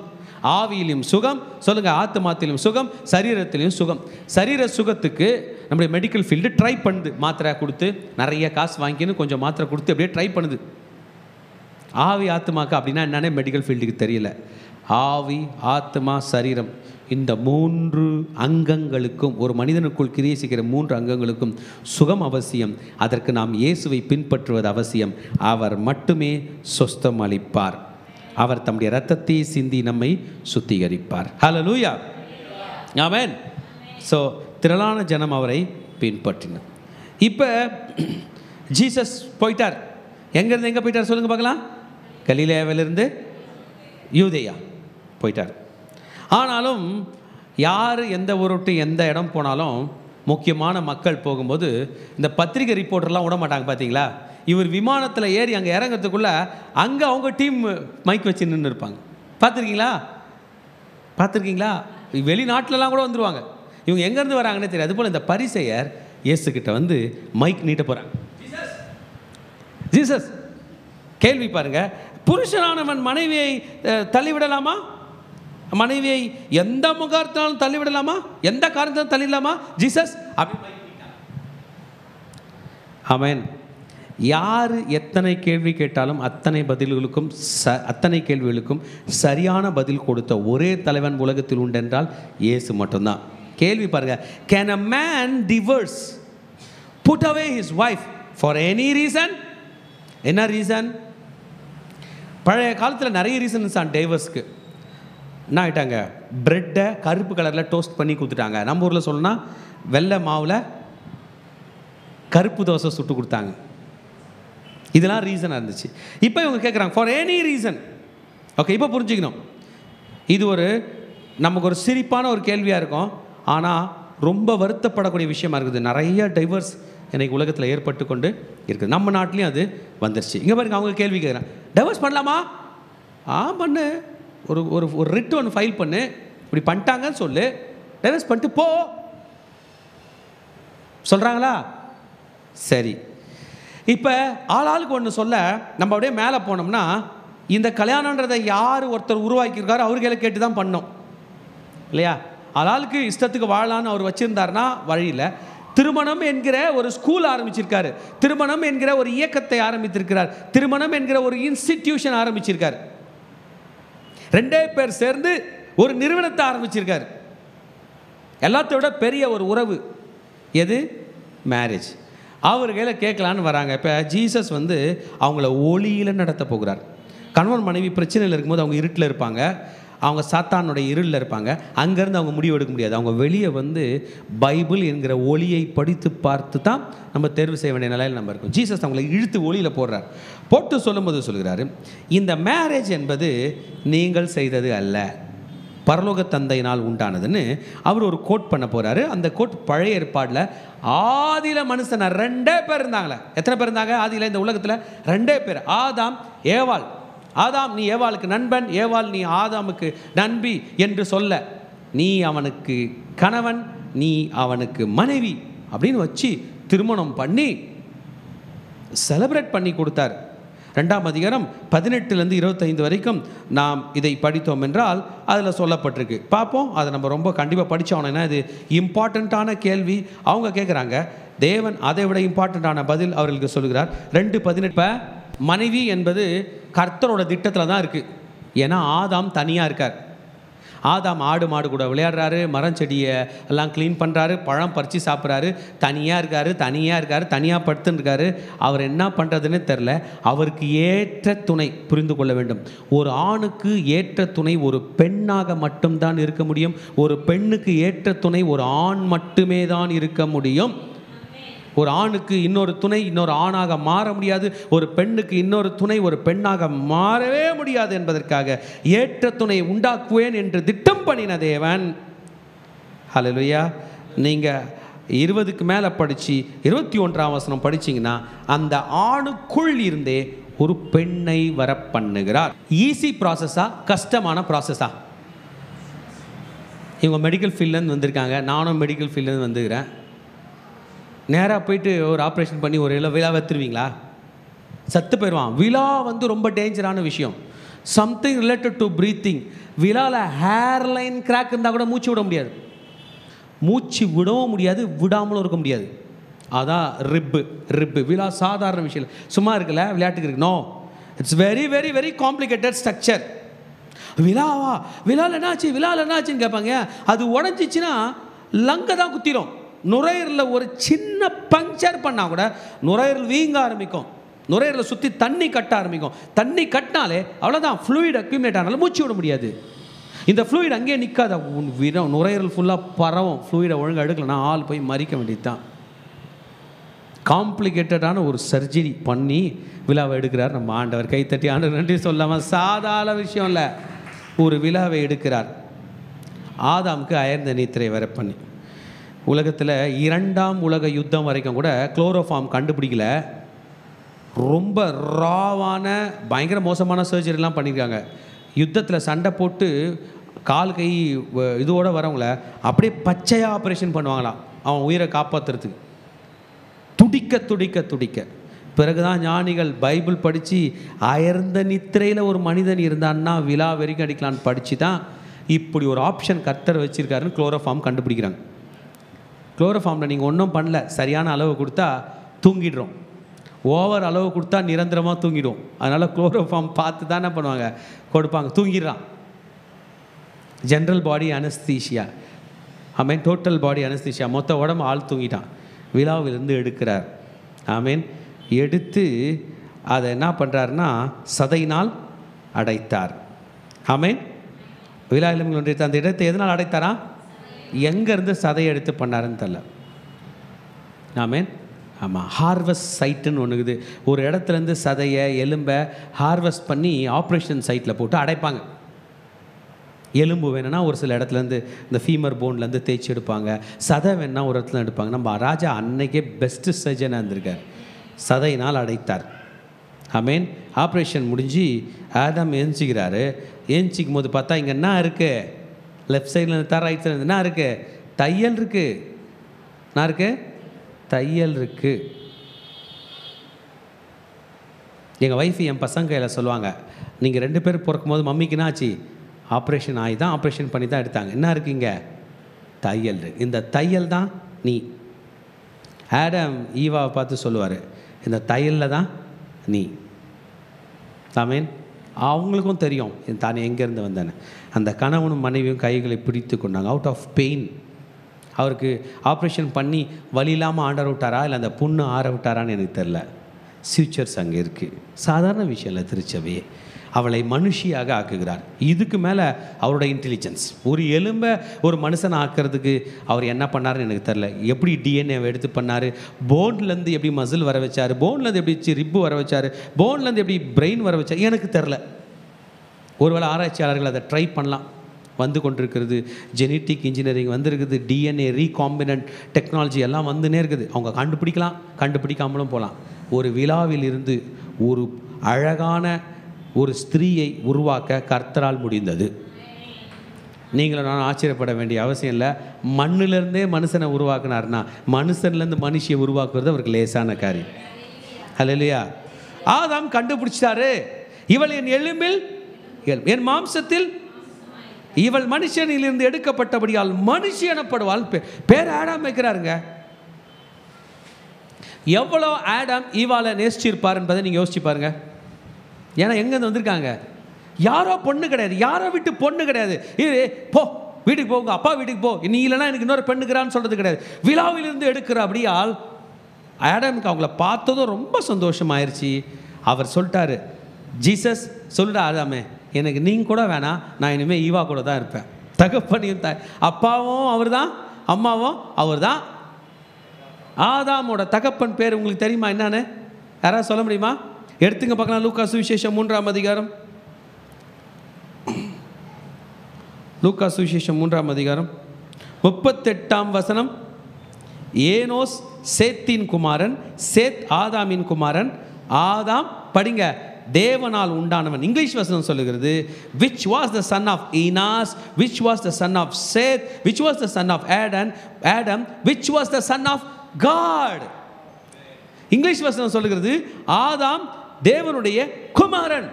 ஆவியிலும் சுகம், சொல்லுங்கள், ஆத்மாத்திலும் சுகம், சரீரத்திலும் சுகம். சரீர சுகத்துக்கு நம்முடைய மெடிக்கல் ஃபீல்டு ட்ரை பண்ணுது. மாத்திரை கொடுத்து நிறைய காசு வாங்கின்னு கொஞ்சம் மாத்திரை கொடுத்து அப்படியே ட்ரை பண்ணுது. ஆவி ஆத்மாக்கு அப்படின்னா என்னன்னே மெடிக்கல் ஃபீல்டுக்கு தெரியல. ஆவி, ஆத்மா, சரீரம், இந்த 3 அங்கங்களுக்கும், ஒரு மனிதனுக்குள் கிரியை செய்கிற 3 அங்கங்களுக்கும் சுகம் அவசியம். அதற்கு நாம் இயேசுவை பின்பற்றுவது அவசியம். அவர் மட்டுமே சொஸ்தம் அளிப்பார். அவர் தம்முடைய இரத்தத்தை சிந்தி நம்மை சுத்திகரிப்பார். ஹல்லேலூயா. ஆமென். ஸோ திரளான ஜனம் அவரை பின்பற்றினார். இப்போ ஜீசஸ் போயிட்டார். எங்கேருந்து எங்கே போயிட்டார் சொல்லுங்கள் பார்க்கலாம்? கலிலேயாவிலிருந்து யூதேயா போயிட்டார். ஆனாலும் யார் எந்த ஊருட்டு எந்த இடம் போனாலும் முக்கியமான மக்கள் போகும்போது இந்த பத்திரிகை ரிப்போர்ட்டர்லாம் விட மாட்டாங்க. பார்த்தீங்களா? இவர் விமானத்தில் ஏறி அங்கே இறங்கிறதுக்குள்ளே அங்கே அவங்க டீம் மைக் வச்சு நின்று இருப்பாங்க. பார்த்துருக்கீங்களா? வெளிநாட்டிலலாம் கூட வந்துடுவாங்க. இவங்க எங்கேருந்து வராங்கன்னே தெரியாது. அதுபோல் இந்த பரிசேயர் இயேசுக்கிட்ட வந்து மைக் நீட்ட போகிறாங்க. ஜீசஸ் கேள்வி பாருங்க, புருஷனானவன் மனைவியை தள்ளிவிடலாமா? மனைவியை எந்த முகாரத்தினாலும் தள்ளிவிடலாமா? எந்த காரணத்தினாலும் தள்ளிடலாமா? ஜீசஸ் ஆமென். யார் எத்தனை கேள்வி கேட்டாலும் அத்தனை கேள்விகளுக்கும் சரியான பதில் கொடுத்த ஒரே தலைவன் உலகத்தில் உண்டென்றால் இயேசு மட்டும்தான். கேள்வி பாருங்க, can a man divorce, put away his wife for any reason? என்ன ரீசன்? பழைய காலத்தில் நிறைய ரீசன்ஸ் ஆன் டைவர்ஸ்க்கு. என்ன ஆகிட்டாங்க? ப்ரெட்டை கருப்பு கலரில் டோஸ்ட் பண்ணி கொடுத்துட்டாங்க. நம்ம ஊரில் சொல்லணும்னா வெள்ளை மாவில் கருப்பு தோசை சுட்டு கொடுத்தாங்க. இதெல்லாம் ரீசனாக இருந்துச்சு. இப்போ இவங்க கேட்குறாங்க ஃபார் எனி ரீசன். ஓகே, இப்போ புரிஞ்சுக்கணும், இது நமக்கு ஒரு சிரிப்பான ஒரு கேள்வியாக இருக்கும். ஆனால் ரொம்ப வருத்தப்படக்கூடிய விஷயமா இருக்குது. நிறைய டைவர்ஸ் இன்றைக்கி உலகத்தில் ஏற்பட்டு கொண்டு இருக்குது. நம்ம நாட்டிலையும் அது வந்துருச்சு. இங்கே பாருங்க, அவங்க கேள்வி கேட்குறாங்க, டைவர்ஸ் பண்ணலாமா? பண்ணு, ஒரு ரிட் ஒன்று ஃபைல் பண்ணு, இப்படி பண்ணிட்டாங்கன்னு சொல்லு, டைவர்ஸ் பண்ணிட்டு போ சொல்கிறாங்களா? சரி, இப்போ ஆளாளுக்கு ஒன்று சொல்ல நம்ம அப்படியே மேலே போனோம்னா, இந்த கல்யாணன்றதை யார் ஒருத்தர் உருவாக்கியிருக்காரோ அவர்களை கேட்டு தான் பண்ணோம் இல்லையா? ஆளாளுக்கு இஷ்டத்துக்கு வாழலான்னு அவர் வச்சுருந்தாருன்னா வழியில் திருமணம் என்கிற ஒரு ஸ்கூல் ஆரம்பிச்சிருக்காரு, திருமணம் என்கிற ஒரு இயக்கத்தை ஆரம்பித்திருக்கிறார், திருமணம் என்கிற ஒரு இன்ஸ்டிடியூஷன் ஆரம்பிச்சிருக்கார், 2 பேர் சேர்ந்து ஒரு நிறுவனத்தை ஆரம்பிச்சிருக்கார். எல்லாத்தையும் விட பெரிய ஒரு உறவு எது? மேரேஜ். அவர் கையில் கேட்கலான்னு வராங்க. இப்போ ஜீசஸ் அவங்கள ஒளியில் நடத்த போகிறார். கணவன் மனைவி பிரச்சனையில் இருக்கும்போது அவங்க இருட்டில் இருப்பாங்க, அவங்க சாத்தானுடைய இருளில் இருப்பாங்க. அங்கேருந்து அவங்க முடிவு எடுக்க முடியாது. அவங்க வெளியே பைபிள் என்கிற ஒளியை படித்து பார்த்து தான் நம்ம தேர்வு செய்ய வேண்டிய நிலையில் நம்ம இருக்கோம். ஜீசஸ் அவங்களை இழுத்து ஒளியில் போடுறார். போட்டு சொல்லும்போது சொல்கிறாரு, இந்த மேரேஜ் என்பது நீங்கள் செய்தது அல்ல, பரலோக தந்தையினால் உண்டானதுன்னு அவர் ஒரு கோட் பண்ண போகிறாரு. அந்த கோட் பழைய ஏற்பாடில் ஆதியில் மனுஷன் 2 பேர் இருந்தாங்களே. எத்தனை பேர் இருந்தாங்க ஆதியில் இந்த உலகத்தில்? 2 பேர், ஆதாம், ஏவாள். ஆதாம் நீ ஏவாளுக்கு நண்பன், ஏவாள் நீ ஆதாமுக்கு நண்பி என்று சொல்ல, நீ அவனுக்கு கணவன், நீ அவனுக்கு மனைவி அப்படின்னு வச்சு திருமணம் பண்ணி செலிப்ரேட் பண்ணி கொடுத்தார். 2ஆம் அதிகாரம் 18லேருந்து 25 வரைக்கும் நாம் இதை படித்தோம் என்றால் அதில் சொல்லப்பட்டிருக்கு. பார்ப்போம், அதை நம்ம ரொம்ப கண்டிப்பாக படித்தோம்னா இது இம்பார்ட்டண்ட்டான கேள்வி அவங்க கேட்குறாங்க. தேவன் அதை விட இம்பார்ட்டண்ட்டான பதில் அவர்களுக்கு சொல்கிறார். 2:18 மனைவி என்பது கர்த்தரோட திட்டத்தில் தான் இருக்குது. ஏன்னா ஆதாம் தனியாக இருக்கார். ஆதாம் ஆடு மாடு கூட விளையாடுறாரு, மரம் செடியை எல்லாம் க்ளீன் பண்ணுறாரு, பழம் பறித்து சாப்பிட்றாரு, தனியாக இருக்கார், தனியாக படுத்துன்னு இருக்காரு. அவர் என்ன பண்ணுறதுன்னு தெரில. அவருக்கு ஏற்ற துணை, புரிந்து கொள்ள வேண்டும், ஒரு ஆணுக்கு ஏற்ற துணை ஒரு பெண்ணாக மட்டும்தான் இருக்க முடியும். ஒரு பெண்ணுக்கு ஏற்ற துணை ஒரு ஆண் மட்டுமே தான் இருக்க முடியும். ஒரு ஆணுக்கு இன்னொரு துணை இன்னொரு ஆணாக மாற முடியாது. ஒரு பெண்ணுக்கு இன்னொரு துணை ஒரு பெண்ணாக மாறவே முடியாது என்பதற்காக ஏற்ற துணை உண்டாக்குவேன் என்று திட்டம் பண்ணின தேவன். ஹல்லேலூயா. நீங்கள் 20க்கு மேலே படித்து 21ஆம் வசனம் படிச்சிங்கன்னா அந்த ஆணுக்குள் இருந்தே ஒரு பெண்ணை வர பண்ணுகிறார். ஈஸி ப்ராசஸா கஷ்டமான ப்ராசஸா? இவங்க மெடிக்கல் ஃபீல்ட்லேருந்து வந்திருக்காங்க, நானும் மெடிக்கல் ஃபீல்ட்லேருந்து வந்துக்கிறேன். நேராக போயிட்டு ஒரு ஆப்ரேஷன் பண்ணி ஒரு விழா வைத்துருவீங்களா? சத்து போயிடுவான். விழா ரொம்ப டேஞ்சரான விஷயம். Something related to breathing. விழாவில் ஹேர்லைன் கிராக் இருந்தால் கூட மூச்சு விட முடியாது. மூச்சு விடவும் முடியாது, விடாமலும் இருக்க முடியாது. அதான் ரிப்பு. விழா சாதாரண விஷயம் சும்மா இருக்குல்ல, விளையாட்டுக்கு இருக்கு. No, it's very very very complicated structure. விழாவில் என்னாச்சுன்னு கேட்பாங்க. அது உடஞ்சிச்சின்னா லங்கை தான் குத்திரும். நுரையீரலில் ஒரு சின்ன பஞ்சர் பண்ணால் கூட நுரையீரல் வீங்க ஆரம்பிக்கும். நுரையீரலை சுற்றி தண்ணி கட்ட ஆரம்பிக்கும். தண்ணி கட்டினாலே அவ்வளோதான், ஃப்ளூயிட் அக்யூமுலேட் ஆனாலும் மூச்சு விட முடியாது. இந்த ஃப்ளூயிட் அங்கேயே நிற்காத, நுரையீரல் ஃபுல்லாக பரவும். ஃப்ளூயிடை ஒழுங்காக எடுக்கலன்னா ஆள் போய் மறிக்க வேண்டியது தான். காம்ப்ளிகேட்டடான ஒரு சர்ஜரி பண்ணி விழாவை எடுக்கிறார் நம்ம ஆண்டவர். கைத்தட்டி ஆண்டவர் நன்றி சொல்லாமல் சாதாரண விஷயம் இல்லை, ஒரு விழாவை எடுக்கிறார். ஆதாமுக்கு அயர்ந்த நீத்திரை வர பண்ணி. உலகத்தில் 2ஆம் உலக யுத்தம் வரைக்கும் கூட குளோரோஃபார்ம் கண்டுபிடிக்கல. ரொம்ப ராவான பயங்கர மோசமான சர்ஜரிலாம் பண்ணியிருக்காங்க. யுத்தத்தில் சண்டை போட்டு கால் கை இதோடு வரவங்கள அப்படியே பச்சையாக ஆப்ரேஷன் பண்ணுவாங்களாம் அவன் உயிரை காப்பாற்றுறதுக்கு. துடிக்க பிறகுதான் ஞானிகள் பைபிள் படித்து அயர்ந்த நித்திரையில் ஒரு மனிதன் இருந்தான்னா விழா வரைக்கும் அடிக்கலான்னு படித்து தான் இப்படி ஒரு ஆப்ஷன் கர்த்தர் வச்சுருக்காருன்னு குளோரோஃபார்ம் கண்டுபிடிக்கிறாங்க. குளோரோஃபார்மில் நீங்கள் ஒன்றும் பண்ணல, சரியான அளவு கொடுத்தா தூங்கிடுறோம், ஓவர் அளவு கொடுத்தா நிரந்தரமாக தூங்கிடும். அதனால் குளோரோஃபார்ம் பார்த்து தான் என்ன பண்ணுவாங்க, கொடுப்பாங்க, தூங்கிடுறான். ஜென்ரல் பாடி அனஸ்தீஷியா, ஆமேன், டோட்டல் பாடி அனஸ்தீஷியா, மொத்த உடம்பு ஆள் தூங்கிட்டான். விழாவிலிருந்து எடுக்கிறார். ஆமேன். எடுத்து அதை என்ன பண்ணுறாருன்னா சதையினால் அடைத்தார். ஆமேன். விழா எலும்புகள் ஒன்றிய அந்த இடத்தை எதனால் அடைத்தாரா? எங்கேருந்து சதையை எடுத்து பண்ணாருன்னு தெரியல. ஆமேன். ஆமாம், ஹார்வெஸ்ட் சைட்டுன்னு ஒன்று இருக்குது. ஒரு இடத்துலேருந்து சதையை எலும்பை ஹார்வெஸ்ட் பண்ணி ஆப்ரேஷன் சைட்டில் போட்டு அடைப்பாங்க. எலும்பு வேணும்னா ஒரு சில இடத்துலேருந்து இந்த ஃபீமர் போன்லேருந்து தேய்ச்சி எடுப்பாங்க. சதை வேணுன்னா ஒரு இடத்துல எடுப்பாங்க. நம்ம ராஜா அன்னைக்கே பெஸ்ட்டு சர்ஜனாக இருந்திருக்கார். சதையினால் அடைத்தார். ஆமேன். ஆப்ரேஷன் முடிஞ்சு ஆதாம் ஏஞ்சிக்கிறாரு. ஏஞ்சிக்கும் போது பார்த்தா இங்கே என்ன இருக்குது, லெஃப்ட் சைடில் இருந்தால் ரைட் சைடில் என்ன இருக்குது, தையல் இருக்குது. என்ன இருக்குது? தையல் இருக்குது. எங்கள் ஒய்ஃபு என் பசங்க கையில் சொல்லுவாங்க, நீங்கள் 2 பேர் பிறக்கும் போது மம்மிக்கு என்ன ஆச்சு, ஆப்ரேஷன் ஆகி தான் ஆப்ரேஷன் பண்ணி தான் எடுத்தாங்க. என்ன இருக்குங்க? தையல். இந்த தையல் தான் நீ. ஆடம் ஈவாவை பார்த்து சொல்லுவார், இந்த தையலில் தான் நீ. ஆமேன். அவங்களுக்கும் தெரியும் தான் எங்கேருந்து வந்தேன்னு. அந்த கணவனும் மனைவியும் கைகளை பிடித்து கொண்டாங்க. Out of pain. அவருக்கு ஆப்ரேஷன் பண்ணி வலி இல்லாமல் ஆண்டர் விட்டாரா இல்லை அந்த புண்ணு ஆற விட்டாரான்னு எனக்கு தெரில. ஃபியூச்சர்ஸ் அங்கே இருக்குது. சாதாரண விஷயம் இல்லை. திருச்சபையே அவளை மனுஷியாக ஆக்குகிறார். இதுக்கு மேலே அவரோட இன்டெலிஜென்ஸ். ஒரு எலும்பை ஒரு மனுஷனை ஆக்கிறதுக்கு அவர் என்ன பண்ணாருன்னு எனக்கு தெரில. எப்படி டிஎன்ஏவை எடுத்து பண்ணார், போன்லேருந்து எப்படி மசில் வர வச்சார், போன்லேருந்து எப்படி ரிப்பு வர வச்சார், போன்லேருந்து எப்படி பிரெயின் வர வச்சார் எனக்கு தெரில. ஒருவேளை ஆராய்ச்சியாளர்கள் அதை ட்ரை பண்ணலாம். வந்து கொண்டிருக்கிறது. ஜெனட்டிக் இன்ஜினியரிங் வந்திருக்குது. டிஎன்ஏ ரீகாம்பினன்ட் டெக்னாலஜி எல்லாம் வந்துனே இருக்குது. அவங்க கண்டுபிடிக்கலாம், கண்டுபிடிக்காமலும் போகலாம். ஒரு விழாவில் இருந்து ஒரு அழகான ஒரு ஸ்திரீயை உருவாக்க கர்த்தரால் முடிந்தது. நீங்களும் நானும் ஆச்சரியப்பட வேண்டிய அவசியம் இல்லை. மண்ணிலேருந்தே மனுஷனை உருவாக்குனார்னா மனுஷன்லேருந்து மனுஷியை உருவாக்குறது அவருக்கு லேசான காரியம். ஹல்லேலூயா. ஆதாம் கண்டுபிடிச்சாரு, இவள் என் எலும்பில் என் மாம்சத்தில் இவள் மனுஷனிலிருந்து எடுக்கப்பட்டபடியால் மனுஷி எனப்படுவாள். பேர் ஆடாம் வைக்கிறாருங்க. எவ்வளோ ஆடாம் ஈவாளை நேசிச்சிருப்பார் என்பதை நீங்கள் யோசிச்சு பாருங்க. ஏன்னா எங்கேருந்து வந்திருக்காங்க? யாரோ பொண்ணு கிடையாது, யாரோ வீட்டு பொண்ணு கிடையாது. இது போ வீட்டுக்கு போங்க, அப்பா வீட்டுக்கு போ, நீ இல்லைன்னா எனக்கு இன்னொரு பெண்ணுக்கிறான்னு சொல்கிறது கிடையாது. விழாவிலிருந்து எடுக்கிற அப்படியால் ஆடாமுக்கு அவங்கள பார்த்ததும் ரொம்ப சந்தோஷமாயிருச்சு. அவர் சொல்லிட்டாரு, ஜீசஸ் சொல்லிட்டா, ஆதாமே எனக்கு நீங்கள் கூட வேணாம், நான் இனிமேல் ஈவா கூட தான் இருப்பேன். தகப்பனையும் அப்பாவும் அவர் தான், அம்மாவும் அவர் தான். ஆதாமோட தகப்பன் பேர் உங்களுக்கு தெரியுமா என்னன்னு? யாராவது சொல்ல முடியுமா? எடுத்துங்க பார்க்கலாம். லூக்கா சுவிசேஷம் 3ஆம் அதிகாரம். லூக்கா சுவிசேஷம் 3ஆம் அதிகாரம் 38ஆம் வசனம். ஏனோஸ் சேத்தின் குமாரன், சேத் ஆதாமின் குமாரன், ஆதாம் படிங்க தேவனால் உண்டானவன். இங்கிலீஷ் வசனம் சொல்லுகிறது, which was the son of Enos, which was the son of Seth, which was the son of Adam, which was the son of God. English வசனம் சொல்லுகிறது, ஆதாம் தேவனுடைய குமாரன்.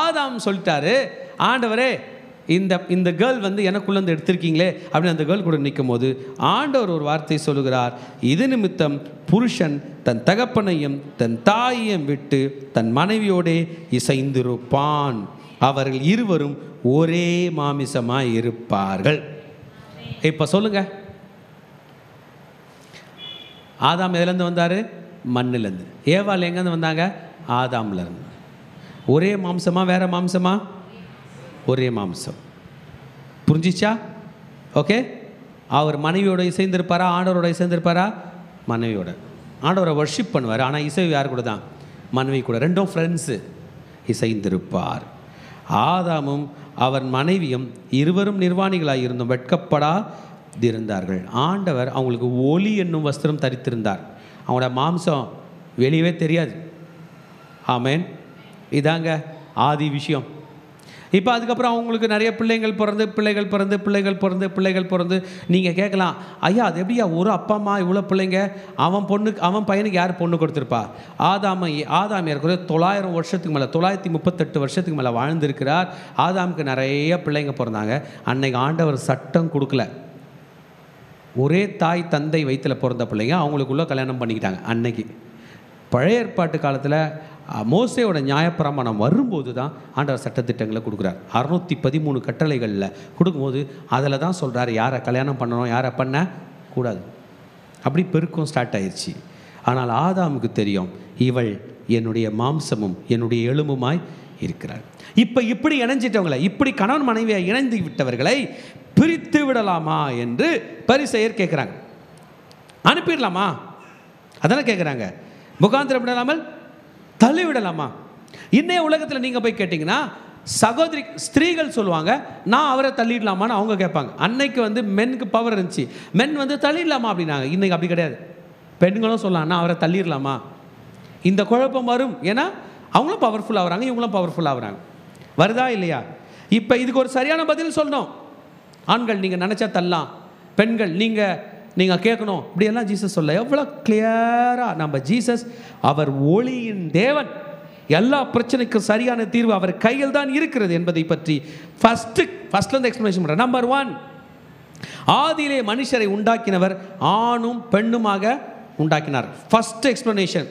ஆதாம் சொல்லிட்டாரு, ஆண்டவரே இந்த கேர்ள் வந்து எனக்குள்ளேருந்து எடுத்திருக்கீங்களே அப்படின்னு அந்த கேர்ள் கூட நிற்கும் போது ஆண்டவர் ஒரு வார்த்தை சொல்லுகிறார், இது நிமித்தம் புருஷன் தன் தகப்பனையும் தன் தாயையும் விட்டு தன் மனைவியோடே இசைந்திருப்பான், அவர்கள் இருவரும் ஒரே மாமிசமாய் இருப்பார்கள். இப்போ சொல்லுங்க, ஆதாம் எதுலேருந்து வந்தார்? மண்ணிலேருந்து. ஏவாள் எங்கேருந்து வந்தாங்க? ஆதாம்லேருந்து. ஒரே மாம்சமா வேற மாம்சமா? ஒரே மாம்சம். புரிஞ்சிச்சா? ஓகே. அவர் மனைவியோட இசைந்திருப்பாரா? ஆண்டவரோட இசைந்திருப்பாரா? மனைவியோட. ஆண்டவரை வர்ஷிப் பண்ணுவார், ஆனால் இசை யார் கூட தான்? மனைவி கூட. ரெண்டும் ஃப்ரெண்ட்ஸு. இசைந்திருப்பார். ஆதாமும் அவன் மனைவியும் இருவரும் நிர்வாணிகளாக இருந்தும் வெட்கப்படா இருந்தார்கள். ஆண்டவர் அவங்களுக்கு ஒளி என்னும் வஸ்திரம் தரித்திருந்தார். அவங்களோட மாம்சம் வெளியவே தெரியாது. ஆமேன். இதாங்க ஆதி விஷயம். இப்போ அதுக்கப்புறம் அவங்களுக்கு நிறைய பிள்ளைகள் பிறந்து நீங்கள் கேட்கலாம், ஐயா அது எப்படியா ஒரு அப்பா அம்மா இவ்வளோ பிள்ளைங்க, அவன் பையனுக்கு யார் பொண்ணு கொடுத்துருப்பா? ஆதாம் ஏற்கனவே 900 வருஷத்துக்கு மேலே 938 வருஷத்துக்கு மேலே வாழ்ந்திருக்கிறார். ஆதாமுக்கு நிறைய பிள்ளைங்க பிறந்தாங்க. அன்னைக்கு ஆண்டவர் சட்டம் கொடுக்கல. ஒரே தாய் தந்தை வயிற்றில் பிறந்த பிள்ளைங்க அவங்களுக்குள்ளே கல்யாணம் பண்ணிக்கிட்டாங்க. அன்னைக்கு பழைய ஏற்பாட்டு காலத்தில் மோசேயோட நியாயப்பிரமாணம் வரும்போது தான் ஆண்டவர் சட்டத்திட்டங்களை கொடுக்குறார். 613 கட்டளைகளில் கொடுக்கும்போது அதில் தான் சொல்கிறார் யாரை கல்யாணம் பண்ணணும், யாரை பண்ண கூடாது. அப்படி பெருக்கம் ஸ்டார்ட் ஆயிடுச்சு. ஆனால் ஆதாமுக்கு தெரியும், இவள் என்னுடைய மாம்சமும் என்னுடைய எலும்புமாய் இருக்கிறாள். இப்போ இப்படி இணைஞ்சிட்டவங்களை, இப்படி கணவன் மனைவியை இணைந்து விட்டவர்களை பிரித்து விடலாமா என்று பரிசேயர் கேட்குறாங்க. அனுப்பிடலாமா? அதெல்லாம் கேட்குறாங்க. முகாந்திரம் விடலாமல் தள்ளிவிடலாமா? இன்னைய உலகத்தில் நீங்கள் போய் கேட்டிங்கன்னா சகோதரி ஸ்திரீகள் சொல்லுவாங்க, நான் அவரை தள்ளிடலாமான்னு அவங்க கேட்பாங்க. அன்னைக்கு வந்து மென்னுக்கு பவர் இருந்துச்சு, மென் வந்து தள்ளிடலாமா அப்படின்னாங்க. இன்றைக்கி அப்படி கிடையாது. பெண்களும் சொல்லலாம், நான் அவரை தள்ளிடலாமா. இந்த குழப்பம் வரும். ஏன்னா அவங்களும் பவர்ஃபுல் ஆகுறாங்க, இவங்களும் பவர்ஃபுல் ஆகுறாங்க. வருதா இல்லையா? இப்போ இதுக்கு ஒரு சரியான பதில் சொல்லணும். ஆண்கள் நீங்கள் நினச்சா தள்ளலாம், பெண்கள் நீங்கள் கேட்கணும், இப்படியெல்லாம் ஜீசஸ் சொல்ல. எவ்வளோ கிளியராக நம்ம ஜீசஸ், அவர் ஒளியின் தேவன், எல்லா பிரச்சனைக்கும் சரியான தீர்வு அவர் கையில் தான் இருக்கிறது என்பதை பற்றி ஃபஸ்ட்லேருந்து எக்ஸ்பிளனேஷன் பண்ணுறேன். நம்பர் 1, ஆதியிலே மனுஷரை உண்டாக்கினவர் ஆணும் பெண்ணுமாக உண்டாக்கினார். First explanation,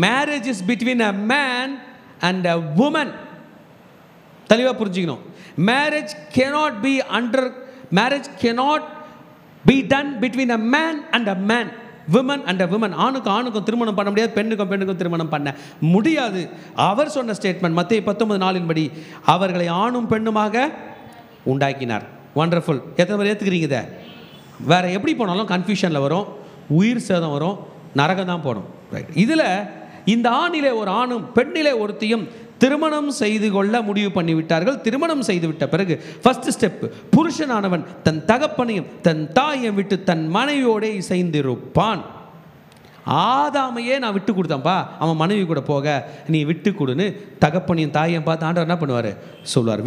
marriage is between a man and a woman. தெளிவாக புரிஞ்சுக்கணும். Marriage cannot be done between a man and a man, women and a woman. ஆணுக்கும் திருமணம் பண்ண முடியாது, பெண்ணுக்கும் திருமணம் பண்ண முடியாது. அவர் சொன்ன ஸ்டேட்மெண்ட் மத்தேயு 19:4 படி அவர்களை ஆணும் பெண்ணுமாக உண்டாக்கினார். வண்டர்ஃபுல். எத்தனை பேர் ஏற்றுக்கிறீங்க? இதை வேறு எப்படி போனாலும் கன்ஃபியூஷனில் வரும், உயிர் சேதம் வரும், நரகம் தான் போடும். ரைட். இதில் இந்த ஆணிலே ஒரு ஆணும் பெண்ணிலே ஒருத்தியும் திருமணம் செய்து கொள்ள முடிவு பண்ணிவிட்டார்கள். திருமணம் செய்துவிட்ட பிறகு ஃபர்ஸ்ட் ஸ்டெப், புருஷனானவன் தன் தகப்பனையும் தன் தாயையும் விட்டு தன் மனைவியோடே இசைந்திருப்பான். ஆதாமையே நான் விட்டு கொடுத்தேன்ப்பா, அவன் மனைவி கூட போக நீ விட்டு கொடுன்னு தகப்பனையும் தாயையும் பார்த்து ஆண்டவர் என்ன பண்ணுவார் சொல்லுவார்,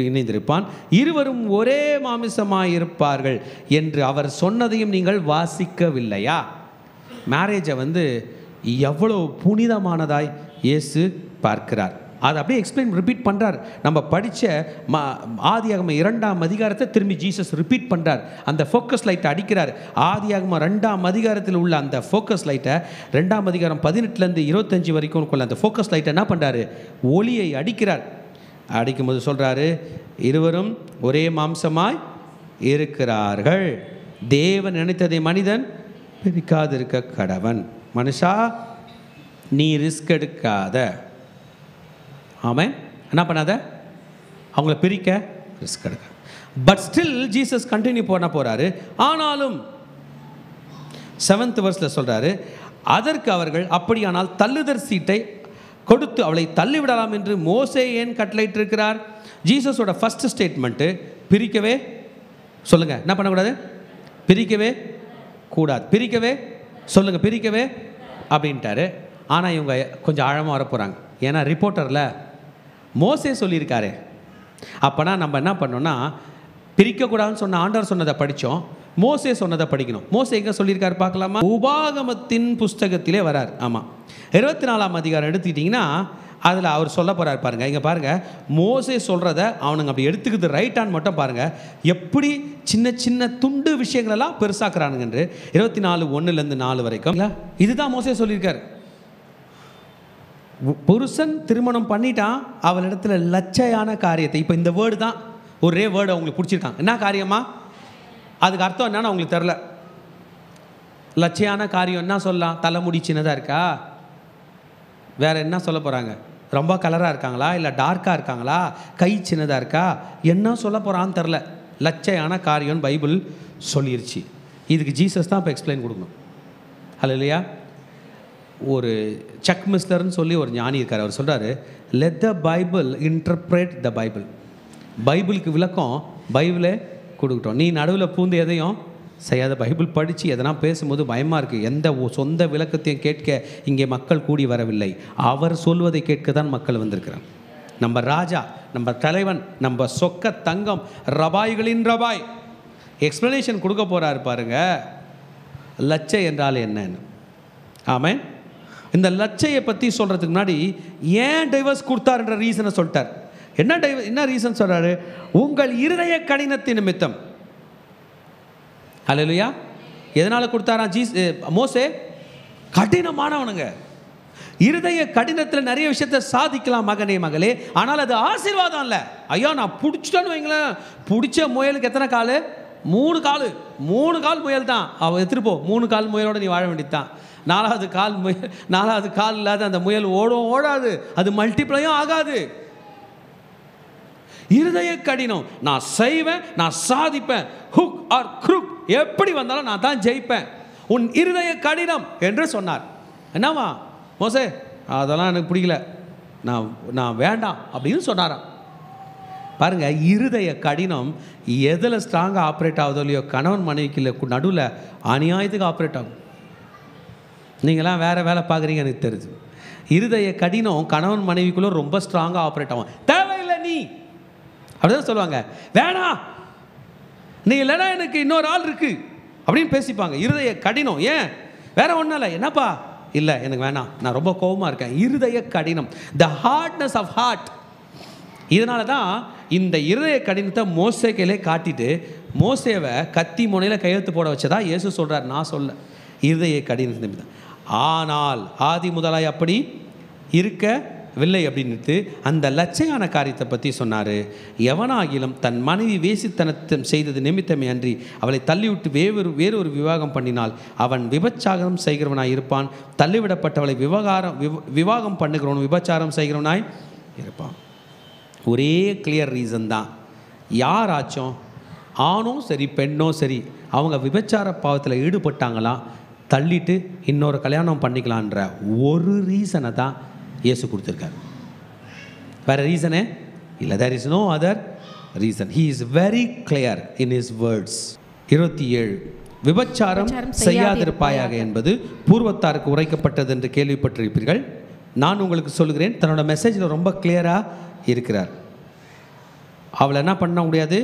இணைந்திருப்பான், இருவரும் ஒரே மாமிசமாய் இருப்பார்கள் என்று அவர் சொன்னதையும் நீங்கள் வாசிக்கவில்லையா? மேரேஜை எவ்வளோ புனிதமானதாய் இயேசு பார்க்கிறார். அதை அப்படியே ரிப்பீட் பண்ணுறார். நம்ம படித்த ஆதியாகமம் 2ஆம் அதிகாரத்தை திரும்பி ஜீசஸ் ரிப்பீட் பண்ணுறார். அந்த ஃபோக்கஸ் லைட்டை அடிக்கிறார். ஆதியாகமம் 2ஆம் அதிகாரத்தில் உள்ள அந்த ஃபோக்கஸ் லைட்டை 2ஆம் அதிகாரம் 18லேருந்து 25 வரைக்கும் உள்ள அந்த ஃபோக்கஸ் லைட்டை என்ன பண்ணுறாரு, ஒளியை அடிக்கிறார். அடிக்கும்போது சொல்கிறாரு, இருவரும் ஒரே மாம்சமாய் இருக்கிறார்கள், தேவன் நினைத்ததை மனிதன் பிரிக்காதிருக்க கடவன். மனுஷா நீ ரிஸ்க் எடுக்காத, ஆமாம், என்ன பண்ணாத, அவங்கள பிரிக்க ரிஸ்க் எடுக்க. பட் ஸ்டில் ஜீசஸ் கண்டினியூ பண்ண போகிறாரு. ஆனாலும் 7th verse சொல்கிறாரு, அதற்கு அவர்கள் அப்படியானால் தள்ளுதற் சீட்டை கொடுத்து அவளை தள்ளிவிடலாம் என்று மோசே ஏன் கட்டளையிட்டிருக்கிறார்? ஜீசஸோட ஃபர்ஸ்ட் ஸ்டேட்மெண்ட்டு பிரிக்கவே, சொல்லுங்கள், என்ன பண்ணக்கூடாது, பிரிக்கவே கூடாது, பிரிக்கவே சொல்லுங்கள், பிரிக்கவே அப்படின்ட்டாரு. ஆனால் இவங்க கொஞ்சம் ஆழமாக வர போகிறாங்க. ஏன்னா ரிப்போர்ட்டரில் மோசே சொல்லியிருக்காரு. அப்போனா நம்ம என்ன பண்ணோன்னா, பிரிக்கக்கூடாதுன்னு சொன்ன ஆண்டவர் சொன்னதை படித்தோம், மோசே சொன்னதை படிக்கணும். மோசே எங்கே சொல்லியிருக்காரு பார்க்கலாமா? உபாகமத்தின் புஸ்தகத்திலே வரார். ஆமாம், 24ஆம் அதிகாரம் எடுத்துக்கிட்டிங்கன்னா அதில் அவர் சொல்ல போகிறார் பாருங்கள். இங்கே பாருங்கள், மோசே சொல்கிறத அவனுங்க அப்படி எடுத்துக்கிறது ரைட்டான்னு மட்டும் பாருங்கள், எப்படி சின்ன சின்ன துண்டு விஷயங்களெல்லாம் பெருசாக்குறானுங்க என்று. 24:1லேருந்து 4 வரைக்கும் இதுதான் மோசே சொல்லியிருக்கார். புருஷன் திருமணம் பண்ணிட்டான், அவளிடத்துல லட்சையான காரியத்தை, இப்போ இந்த வேர்டு தான் ஒரே வேர்டு அவங்களுக்கு பிடிச்சிருக்காங்க. என்ன காரியமா, அதுக்கு அர்த்தம் என்னன்னு அவங்களுக்கு தெரில. லட்சையான காரியம் என்ன சொல்லலாம்? தலைமுடி சின்னதாக இருக்கா, வேறு என்ன சொல்ல போகிறாங்க? ரொம்ப கலராக இருக்காங்களா, இல்லை டார்க்காக இருக்காங்களா, கை சின்னதாக இருக்கா, என்ன சொல்ல போகிறான்னு தெரில. லட்சையான காரியம்னு பைபிள் சொல்லிருச்சு. இதுக்கு ஜீசஸ் தான் இப்போ எக்ஸ்பிளைன் கொடுக்கணும். ஹல்லேலூயா. ஒரு சக் மிஸ்லர்னு சொல்லி ஒரு ஞானி இருக்கார். அவர் சொல்கிறாரு, let the Bible interpret the Bible. பைபிளுக்கு விளக்கம் பைபிளே கொடுக்கட்டும், நீ நடுவில் பூந்து எதையும் செய்யாத. பைபிள் படித்து எதனா பேசும்போது பயமாக இருக்குது. எந்த சொந்த விளக்கத்தையும் கேட்க இங்கே மக்கள் கூடி வரவில்லை, அவர் சொல்வதை கேட்க தான் மக்கள் வந்திருக்கிறாங்க. நம்ம ராஜா, நம்ம தலைவன், நம்ம சொக்க தங்கம், ரபாய்களின் ரபாய் எக்ஸ்ப்ளனேஷன் கொடுக்க போகிறாரு பாருங்க, லட்சை என்றால் என்னன்னு. ஆமென். இந்த லட்சையை பற்றி சொல்கிறதுக்கு முன்னாடி ஏன் டைவர்ஸ் கொடுத்தாருன்ற ரீசனை சொல்லிட்டார். என்ன ரீசன் சொல்கிறாரு? உங்கள் இருதய கடினத்தின் நிமித்தம். ஹல்லேலூயா. எதனால் கொடுத்தாரா மோசே? கடினமானவனுங்க, இருதய கடினத்தில் நிறைய விஷயத்தை சாதிக்கலாம் மகனே மகளே, ஆனால் அது ஆசீர்வாதம் இல்லை. ஐயா நான் பிடிச்சிட்டேன்னு வைங்களேன், பிடிச்ச முயலுக்கு எத்தனை கால்? 3 கால். 3 கால் முயல் தான், அவன் எடுத்துகிட்டு போ, 3 கால் முயலோடு நீ வாழ வேண்டியது தான். 4வது கால் இல்லாத அந்த முயல் ஓடாது, அது மல்டிப்ளையும் ஆகாது. இருதய கடினம், நான் செய்வேன், நான் சாதிப்பேன், ஹுக் ஆர் க்ரூக் எப்படி வந்தாலும் நான் தான் ஜெயிப்பேன், உன் இருதய கடினம் என்று சொன்னார். என்னவா மோசே, அதெல்லாம் எனக்கு பிடிக்கல, நான் வேண்டாம் அப்படின்னு சொன்னாராம். பாருங்க, இருதய கடினம் எதில் ஸ்ட்ராங்காக ஆப்ரேட் ஆகுதோ இல்லையோ, கணவன் மனைவிக்கு நடுவில் அநியாயத்துக்கு ஆப்ரேட் ஆகும். நீங்களாம் வேறு வேலை பார்க்குறீங்க எனக்கு தெரியுது. இருதய கடினம் கணவன் மனைவிக்குள்ளே ரொம்ப ஸ்ட்ராங்காக ஆப்ரேட் ஆகும். தேவையில்லை நீ அப்படிதான் சொல்லுவாங்க, வேணாம் நீ இல்லைனா எனக்கு இன்னொரு ஆள் இருக்கு அப்படின்னு பேசிப்பாங்க. இருதய கடினம். ஏன்? வேற ஒன்றும் இல்லை, என்னப்பா இல்லை எனக்கு வேணாம், நான் ரொம்ப கோபமாக இருக்கேன். இருதய கடினம், த ஹார்ட்னஸ் ஆஃப் ஹார்ட். இதனால தான் இந்த இருதய கடினத்தை மோசே கையிலே காட்டிட்டு மோசேவை கத்தி முனையில் கையெழுத்து போட வச்சதா இயேசு சொல்கிறார், நான் சொல்ல. இருதய கடினத்தை ஆனால் ஆதி முதலாய் அப்படி இருக்கவில்லை அப்படின்ட்டு அந்த லட்சையான காரியத்தை பற்றி சொன்னார். எவனாகிலும் தன் மனைவி வேசித்தனத்தம் செய்தது நிமித்தமே அன்றி அவளை தள்ளிவிட்டு வேறொரு விவாகம் பண்ணினால் அவன் விபச்சாரம் செய்கிறவனாய் இருப்பான். தள்ளிவிடப்பட்டவளை விவாகம் பண்ணுகிறவன் விபச்சாரம் செய்கிறவனாய் இருப்பான். ஒரே கிளியர் ரீசன் தான். யாராச்சும் ஆணும் சரி பெண்ணோ சரி அவங்க விபச்சார பாவத்தில் ஈடுபட்டாங்களாம், தள்ளிட்டு இன்னொரு கல்யாணம் பண்ணிக்கலான்ற ஒரு ரீசனை தான் இயேசு கொடுத்துருக்காரு. வேறு ரீசனே இல்லை. There is no other reason. He is very clear in his words. 27 விபச்சாரம் செய்யாதிருப்பாயாக என்பது பூர்வத்தாருக்கு உரைக்கப்பட்டது என்று கேள்விப்பட்டிருப்பீர்கள். நான் உங்களுக்கு சொல்கிறேன், தன்னோட மெசேஜில் ரொம்ப கிளியராக இருக்கிறார். அவளை என்ன பண்ண முடியாது,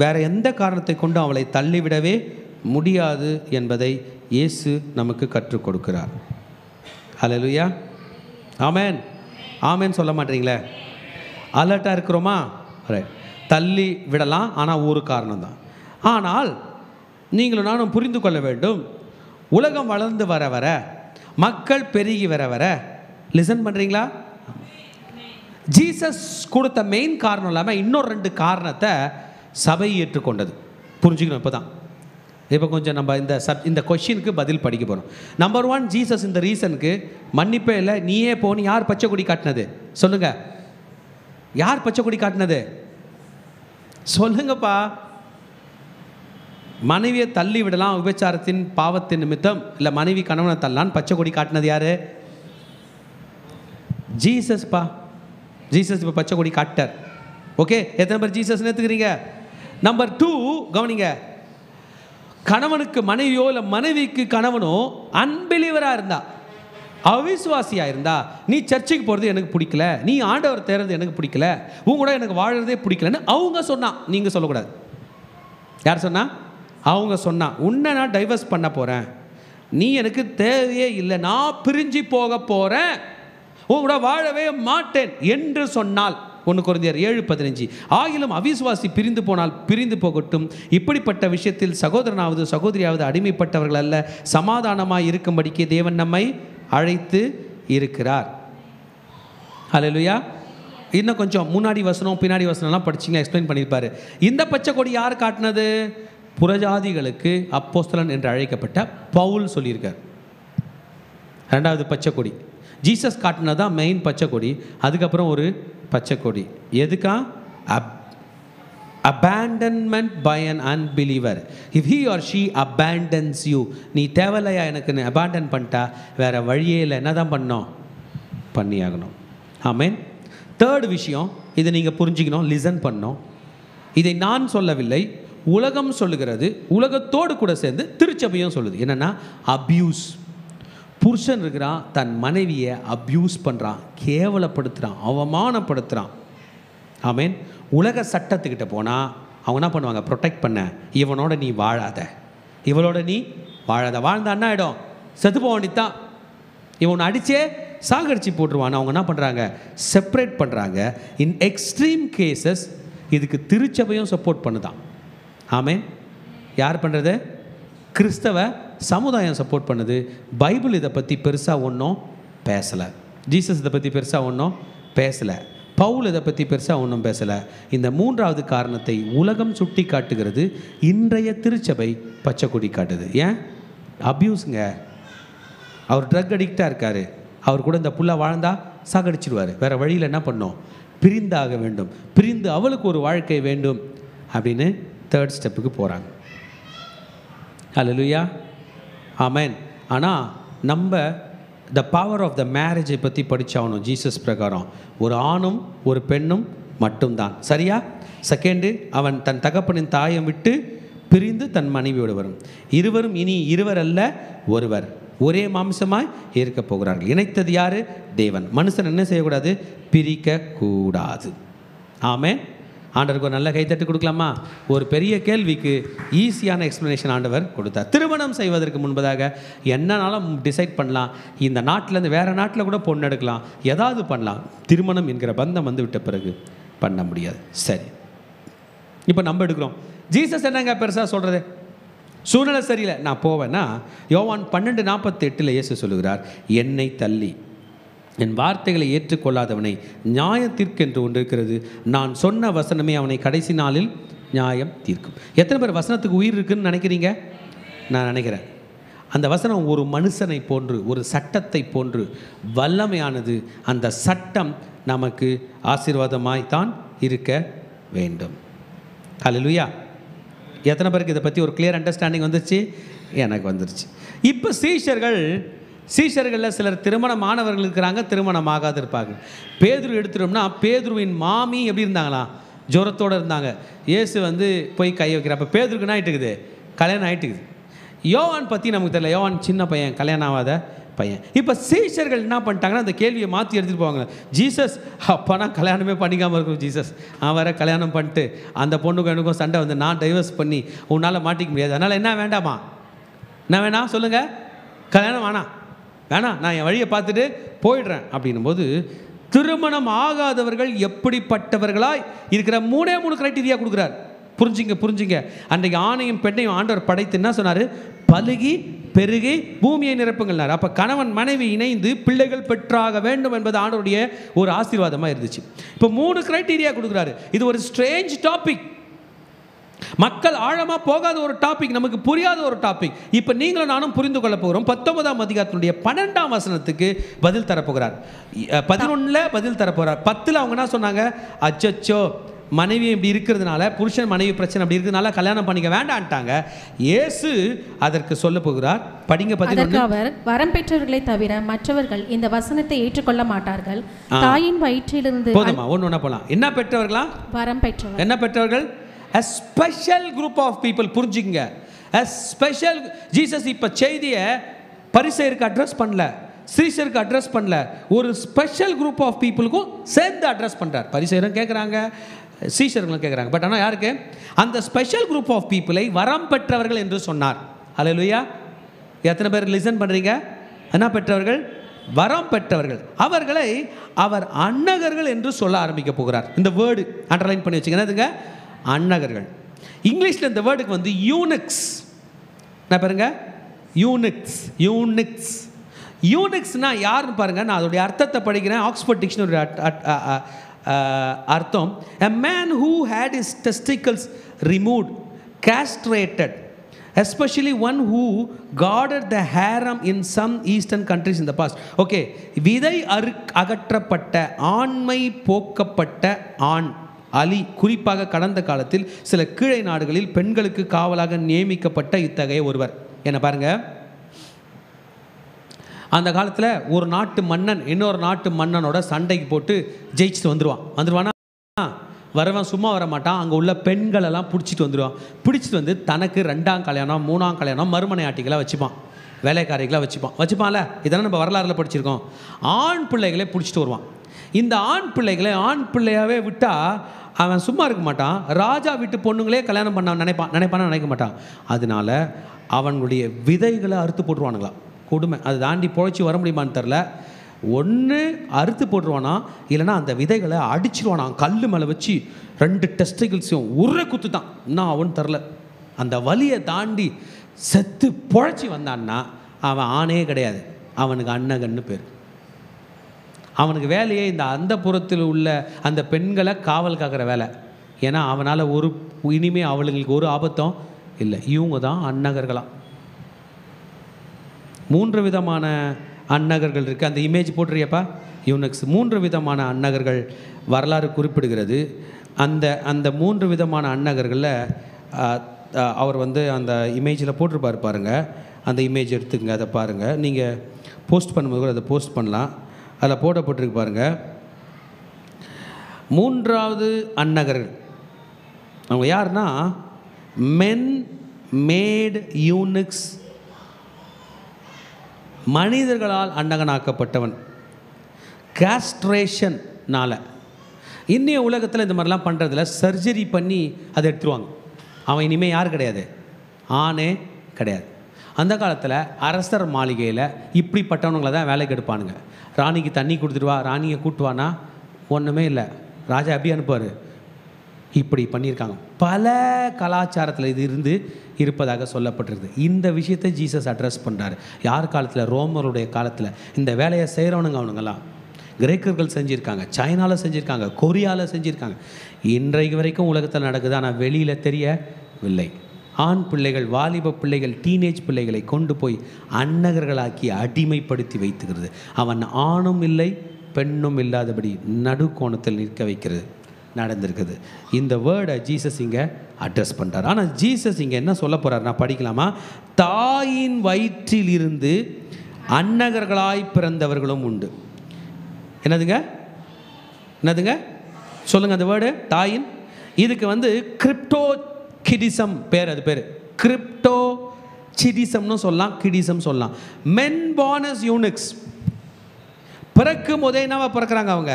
வேற எந்த காரணத்தை கொண்டு அவளை தள்ளிவிடவே முடியாது என்பதை இயேசு நமக்கு கற்றுக் கொடுக்கிறார். ஹல்லேலூயா, ஆமென். ஆமென் சொல்ல மாட்டீங்களே? அலர்ட்டாக இருக்கிறோமா? தள்ளி விடலாம், ஆனால் ஒரு காரணம் தான். ஆனால் நீங்களும் நானும் புரிந்து கொள்ள வேண்டும், உலகம் வளர்ந்து வர வர, மக்கள் பெருகி வர வர, லிசன் பண்ணுறீங்களா? ஜீசஸ் கொடுத்த மெயின் காரணம் இல்லாமல் இன்னொரு 2 காரணத்தை சபை ஏற்றுக்கொண்டது. புரிஞ்சுக்கணும். இப்போ கொஞ்சம் நம்ம இந்த கொஷினுக்கு பதில் படிக்க போகிறோம். நம்பர் 1, ஜீசஸ் இந்த ரீசனுக்கு மன்னிப்பே இல்லை. நீயே போனி. யார் பச்சை கொடி காட்டினது சொல்லுங்க? யார் பச்சை கொடி காட்டினது சொல்லுங்கப்பா? மனைவியை தள்ளி விடலாம் விபச்சாரத்தின் பாவத்தின் நிமித்தம், இல்லை மனைவி கணவனை தள்ளலான்னு பச்சை கொடி காட்டினது யாரு? ஜீசஸ்ப்பா. ஜீசஸ் இப்போ பச்சை கொடி காட்டார். ஓகே, எத்தனை பேர் ஜீசஸ் ஏற்றுக்கிறீங்க? நம்பர் 2, கவனிங்க. கணவனுக்கு மனைவியோ இல்லை மனைவிக்கு கணவனோ அன்பிலீவராக இருந்தா, அவிசுவாசியாக இருந்தா, நீ சர்ச்சுக்கு போகிறது எனக்கு பிடிக்கல, நீ ஆண்டவர் தேர்றது எனக்கு பிடிக்கல, உங்க கூட எனக்கு வாழறதே பிடிக்கலன்னு அவங்க சொன்னா, நீங்கள் சொல்லக்கூடாது. யார் சொன்னா? அவங்க சொன்னா, உன்னை நான் டைவர்ஸ் பண்ண போகிறேன், நீ எனக்கு தேவையே இல்லை, நான் பிரிஞ்சு போக போகிறேன், உங்க கூட வாழவே மாட்டேன் என்று சொன்னால், 1 கொரிந்தியர் 7:15, ஆகிலும் அவிசுவாசி பிரிந்து போனால் பிரிந்து போகட்டும், இப்படிப்பட்ட விஷயத்தில் சகோதரனாவது சகோதரியாவது அடிமைப்பட்டவர்கள் அல்ல, சமாதானமாய் இருக்கும்படிக்கு தேவன் நம்மை அழைத்து இருக்கிறார். ஹல்லேலூயா. இன்னும் கொஞ்சம் முன்னாடி வசனம் பின்னாடி வசனம்லாம் படிச்சிங்க, எக்ஸ்பிளைன் பண்ணியிருப்பாரு. இந்த பச்சை கொடி யார் காட்டினது? புறஜாதிகளுக்கு அப்போஸ்தலன் என்று அழைக்கப்பட்ட பவுல் சொல்லியிருக்கார். 2வது பச்சை கொடி ஜீசஸ் காட்டினதான் மெயின் பச்சை கொடி. அதுக்கப்புறம் ஒரு பச்சை கொடி எதுக்கா? abandonment by an unbeliever. If he or she abandons you, நீ தேவையில்லையா எனக்கு abandon பண்ணிட்டா வேற வழியே இல்லை, என்ன தான் பண்ணியாகணும். ஆமென். 3rd விஷயம், இதை நீங்கள் புரிஞ்சுக்கணும், லிசன் பண்ணணும். இதை நான் சொல்லவில்லை, உலகம் சொல்லுகிறது, உலகத்தோடு கூட சேர்ந்து திருச்சபையும் சொல்லுது. என்னன்னா அபியூஸ். புருஷன் இருக்கிறான், தன் மனைவியை அபியூஸ் பண்ணுறான், கேவலப்படுத்துகிறான், அவமானப்படுத்துகிறான். ஆமென். உலக சட்டத்துக்கிட்ட போனால் அவங்க என்ன பண்ணுவாங்க? ப்ரொடெக்ட் பண்ண, இவனோட நீ வாழாத, இவளோட நீ வாழாத, வாழ்ந்தா என்ன ஆகிடும்? செத்து போக வேண்டியதான், இவனை அடித்தே சாகடிச்சு போட்டுருவான். அவங்க என்ன பண்ணுறாங்க? செப்பரேட் பண்ணுறாங்க. இன் எக்ஸ்ட்ரீம் கேசஸ் இதுக்கு திருச்சபையும் சப்போர்ட் பண்ணுதான். ஆமென். யார் பண்ணுறது? கிறிஸ்தவ சமுதாயம் சப்போர்ட் பண்ணுது. பைபிள் இதை பற்றி பெருசாக ஒன்றும் பேசலை. ஜீசஸ் இதை பற்றி பெருசாக ஒன்றும் பேசலை. பவுல் இதை பற்றி பெருசாக ஒன்றும் பேசலை. இந்த 3வது காரணத்தை உலகம் சுட்டி காட்டுகிறது. இன்றைய திருச்சபை பச்சை கொடி காட்டுது. ஏன்? அபியூஸுங்க. அவர் ட்ரக் அடிக்டாக இருக்கார், அவர் கூட இந்த புள்ள வாழ்ந்தா சாகடிச்சிடுவார், வேறு வழியில் என்ன பண்ணோம்? பிரிந்தாக வேண்டும், பிரிந்து அவளுக்கு ஒரு வாழ்க்கை வேண்டும் அப்படின்னு 3rd ஸ்டெப்புக்கு போகிறாங்க. ஹல்லேலூயா, ஆமென். ஆனால் நம்ம த பவர் ஆஃப் த மேரேஜை பற்றி படித்தாகணும். ஜீசஸ் பிரகாரம் ஒரு ஆணும் ஒரு பெண்ணும் மட்டும்தான், சரியா? 2, அவன் தன் தகப்பனின் தாயம் விட்டு பிரிந்து தன் மனைவியோடு வரும், இருவரும் இனி இருவர் அல்ல ஒருவர், ஒரே மாம்சமாய் இருக்க போகிறார்கள். இணைத்தது யாரு? தேவன். மனுஷன் என்ன செய்யக்கூடாது? பிரிக்க கூடாது. ஆமென். ஆண்டவருக்கு ஒரு நல்ல கைத்தட்டு கொடுக்கலாமா? ஒரு பெரிய கேள்விக்கு ஈஸியான எக்ஸ்ப்ளனேஷன் ஆண்டவர் கொடுத்தார். திருமணம் செய்வதற்கு முன்பதாக என்னன்னாலும் டிசைட் பண்ணலாம், இந்த நாட்டிலேருந்து வேறு நாட்டில் கூட பொண்ணு எடுக்கலாம், ஏதாவது பண்ணலாம். திருமணம் என்கிற பந்தம் வந்து விட்ட பிறகு பண்ண முடியாது. சரி, இப்போ நம்ம எடுக்கிறோம். ஜீசஸ் என்னங்க பெருசாக சொல்கிறது? சூழ்நிலை சரியில்லை நான் போவேன்னா, யோவான் 12:48 இயேசு சொல்லுகிறார், என்னை தள்ளி என் வார்த்தைகளை ஏற்றுக்கொள்ளாதவனை நியாயத்திற்கென்று ஒன்று இருக்கிறது, நான் சொன்ன வசனமே அவனை கடைசி நாளில் நியாயம் தீர்க்கும். எத்தனை பேர் வசனத்துக்கு உயிர் இருக்குன்னு நினைக்கிறீங்க? நான் நினைக்கிறேன். அந்த வசனம் ஒரு மனுஷனை போன்று, ஒரு சட்டத்தை போன்று வல்லமையானது. அந்த சட்டம் நமக்கு ஆசீர்வாதமாய்த்தான் இருக்க வேண்டும். ஹல்லேலூயா. எத்தனை பேருக்கு இதை பற்றி ஒரு கிளியர் அண்டர்ஸ்டாண்டிங் வந்துருச்சு? எனக்கு வந்துருச்சு. இப்போ சீஷர்களில் சிலர் திருமணமானவர்கள் இருக்கிறாங்க, திருமணமாகாது இருப்பாங்க. பேதுரு எடுத்துட்டோம்னா, பேதுருவின் மாமி எப்படி இருந்தாங்களா? ஜுரத்தோடு இருந்தாங்க. இயேசு வந்து போய் கை வைக்கிற, அப்போ பேதுருக்கு என்ன ஆகிட்டுக்குது? கல்யாணம் ஆகிட்டுக்குது. யோவான் பற்றி நமக்கு தெரியல. யோவான் சின்ன பையன், கல்யாணம் ஆகாத பையன். இப்போ சீஷர்கள் என்ன பண்ணிட்டாங்கன்னா அந்த கேள்வியை மாற்றி எடுத்துகிட்டு போவாங்க. ஜீசஸ் அப்போனா கல்யாணமே பண்ணிக்காமல் இருக்கும் ஜீசஸ். வேற கல்யாணம் பண்ணிட்டு அந்த பொண்ணுக்கும் எனக்கும் சண்டை வந்து நான் டைவர்ஸ் பண்ணி உன்னால் மாட்டிக்க முடியாது, அதனால் என்ன வேண்டாமா, என்ன வேணாம் சொல்லுங்கள், கல்யாணம் வேணாம் நான் என் வழியை பார்த்துட்டு போயிடுறேன் அப்படின்னும் போது, திருமணம் ஆகாதவர்கள் எப்படிப்பட்டவர்களாய் இருக்கிற 3 கிரைட்டீரியா கொடுக்குறார். புரிஞ்சுங்க. அன்றைக்கு ஆணையும் பெண்ணையும் ஆண்டவர் படைத்து என்ன சொன்னார்? பலுகி பெருகி பூமியை நிரப்புங்கள்னார். அப்போ கணவன் மனைவி இணைந்து பிள்ளைகள் பெற்றாக வேண்டும் என்பது ஆண்டவருடைய ஒரு ஆசீர்வாதமாக இருந்துச்சு. இப்போ 3 கிரைட்டீரியா கொடுக்குறாரு. இது ஒரு ஸ்ட்ரேஞ்ச் டாபிக், மக்கள் ஆழமாக போகாத ஒரு டாபிக், நமக்கு புரியாத ஒரு டாபிக். இப்போ நீங்களும் நானும் புரிந்து கொள்ள போகிறோம். 19ஆம் அதிகாரத்தினுடைய 12ஆம் வசனத்துக்கு பதில் தரப்போகிறார். 11 பதில் தரப்போகிறார். 10 அவங்க என்ன சொன்னாங்க? அச்சச்சோ மனைவி இப்படி இருக்கிறதுனால, புருஷன் மனைவி பிரச்சனை அப்படி இருக்கிறதுனால கல்யாணம் பண்ணிக்க வேண்டான்ட்டாங்க. இயேசு அதற்கு சொல்ல போகிறார். படிங்க. 11. அவர் வரம் பெற்றவர்களை தவிர மற்றவர்கள் இந்த வசனத்தை ஏற்றுக்கொள்ள மாட்டார்கள். தாயின் வயிற்றிலிருந்து போதுமா? ஒன்று போலாம். என்ன பெற்றவர்களா? வரம் பெற்றவர்கள். என்ன பெற்றவர்கள்? a special group of people. புரிஞ்சுங்க, a special. ஜீசஸ் இப்ப செய்தியை பரிசேயருக்கு அட்ரஸ் பண்ணல, சீஷருக்கு அட்ரஸ் பண்ணல, ஒரு ஸ்பெஷல் குரூப் ஆஃப் பீப்புளுக்கும் சேர்ந்து அட்ரஸ் பண்றார். பரிசேயரும் கேட்குறாங்க, சீஷர்களும் கேட்குறாங்க. பட் ஆனால் யாருக்கு? அந்த ஸ்பெஷல் குரூப் ஆஃப் பீப்புளை வரம் பெற்றவர்கள் என்று சொன்னார். ஹல்லேலூயா. எத்தனை பேர் லிசன் பண்ணுறீங்க? என்ன பெற்றவர்கள்? வரம் பெற்றவர்கள். அவர்களை அவர் அன்னகர்கள் என்று சொல்ல ஆரம்பிக்க போகிறார். இந்த வேர்டு அண்டர்லைன் பண்ணி வச்சுங்க. என்னதுங்க? அன்னகர்கள். இங்கிலீஷில் இந்த வேர்டுக்கு வந்து யூனிக்ஸ். என்ன பாருங்க? யூனிக்ஸ்னா யாருன்னு பாருங்க. நான் அதோடைய அர்த்தத்தை படிக்கிறேன். ஆக்ஸ்போர்ட் டிக்ஷனரி அர்த்தம், a man who had his testicles removed, castrated, especially one who guarded the harem in some eastern countries in the past. Okay, விதை அகற்றப்பட்ட, ஆண்மை போக்கப்பட்ட ஆண் அலி, குறிப்பாக கடந்த காலத்தில் சில கீழை நாடுகளில் பெண்களுக்கு காவலாக நியமிக்கப்பட்ட இத்தகைய ஒருவர். என்ன பாருங்க, அந்த காலத்தில் ஒரு நாட்டு மன்னன் இன்னொரு நாட்டு மன்னனோட சண்டைக்கு போட்டு ஜெயிச்சுட்டு வந்துடுவானா? வரவன் சும்மா வர மாட்டான். அங்கே உள்ள பெண்களெல்லாம் பிடிச்சிட்டு வந்து தனக்கு 2ஆம் கல்யாணம் 3ஆம் கல்யாணம் மறுமனை ஆட்டிகளாக வச்சுப்பான், வேலைக்காரிகளாக வச்சுப்பான்ல. இதெல்லாம் நம்ம வரலாறுல படிச்சிருக்கோம். ஆண் பிள்ளைகளே பிடிச்சிட்டு வருவான். இந்த ஆண் பிள்ளைகளை ஆண் பிள்ளையாகவே விட்டால் அவன் சும்மா இருக்க மாட்டான். ராஜா வீட்டு பொண்ணுங்களே கல்யாணம் பண்ண நினைக்க மாட்டான். அதனால அவனுடைய விதைகளை அறுத்து போட்டுருவானுங்களாம். கொடுமை. அது தாண்டி பொழைச்சி வர முடியுமான்னு தெரில. ஒன்று அறுத்து போட்டுருவானா, இல்லைனா அந்த விதைகளை அடிச்சிருவானா, கல் மேலே வச்சு 2 டெஸ்டிகிள்ஸையும் ஒரே குத்து தான். இன்னும் அவன் தெரில. அந்த வலியை தாண்டி செத்து பொழைச்சி வந்தான்னா அவன் ஆணே கிடையாது, அவனுக்கு அன்னகன்னு பேர். அவனுக்கு வேலையே இந்த அந்த புறத்தில் உள்ள அந்த பெண்களை காவல் காக்கிற வேலை. ஏன்னா அவனால் இனிமே அவளுங்களுக்கு ஒரு ஆபத்தும் இல்லை. இவங்க தான் அன்னகர்களாம். 3 விதமான அன்னகர்கள் இருக்குது. அந்த இமேஜ் போட்டுறியப்பா, யூனிக்ஸ். 3 விதமான அன்னகர்கள் வரலாறு குறிப்பிடுகிறது. அந்த 3 விதமான அன்னகர்களில் அவர் வந்து அந்த இமேஜில் போட்டிருப்பார் பாருங்கள். அந்த இமேஜ் எடுத்துக்கங்க, அதை பாருங்கள். நீங்கள் போஸ்ட் பண்ணும்போது கூட அதை போஸ்ட் பண்ணலாம். அதில் போடப்பட்டிருக்கு பாருங்கள். 3வது அன்னகர்கள் அவங்க யாருன்னா, மென் மேட் யூனிக்ஸ், மனிதர்களால் அன்னகனாக்கப்பட்டவன். காஸ்ட்ரேஷன்னால. இன்னைய உலகத்தில் இந்த மாதிரிலாம் பண்ணுறதில்ல, சர்ஜரி பண்ணி அதை எடுத்துருவாங்க. அவன் இனிமேல் யார் கிடையாது? ஆணே கிடையாது. அந்த காலத்தில் அரசர் மாளிகையில் இப்படிப்பட்டவனுங்களை தான் வேலைக்கு எடுப்பானுங்க. ராணிக்கு தண்ணி கொடுத்துடுவா, ராணியை கூட்டுவானா, ஒன்றுமே இல்லை, ராஜா எப்படி அனுப்புவார்? இப்படி பண்ணியிருக்காங்க. பல கலாச்சாரத்தில் இது இருப்பதாக சொல்லப்பட்டிருக்கு. இந்த விஷயத்தை ஜீசஸ் அட்ரஸ் பண்ணுறாரு. யார் காலத்தில்? ரோமருடைய காலத்தில். இந்த வேலையை செய்கிறவனுங்க அவனுங்களாம் கிரேக்கர்கள் செஞ்சுருக்காங்க, சைனாவில் செஞ்சுருக்காங்க, கொரியாவில் செஞ்சுருக்காங்க. இன்றைக்கு வரைக்கும் உலகத்தில் நடக்குது, ஆனால் வெளியில் தெரியவில்லை. ஆண் பிள்ளைகள், வாலிப பிள்ளைகள், டீனேஜ் பிள்ளைகளை கொண்டு போய் அன்னகர்களாக்கி அடிமைப்படுத்தி வைத்துக்கிறது. அவன் ஆணும் இல்லை பெண்ணும் இல்லாதபடி நடுக்கோணத்தில் நிற்க வைக்கிறது நடந்திருக்குது. இந்த வேர்டை ஜீசஸ் இங்கே அட்ரஸ் பண்ணுறார். ஆனால் ஜீசஸ் இங்கே என்ன சொல்ல போகிறார்? நான் படிக்கலாமா? தாயின் வயிற்றில் இருந்து அன்னகர்களாய் பிறந்தவர்களும் உண்டு. என்னதுங்க சொல்லுங்க அந்த வேர்டு. தாயின், இதுக்கு வந்து கிரிப்டோ கிடிசம் பேர். அது பேர் கிரிப்டோ சிடிசம்னு சொல்லலாம், கிடிசம் சொல்லலாம். மென் born as eunuchs, பிறக்கும் போதே என்னவா பிறக்கிறாங்க? அவங்க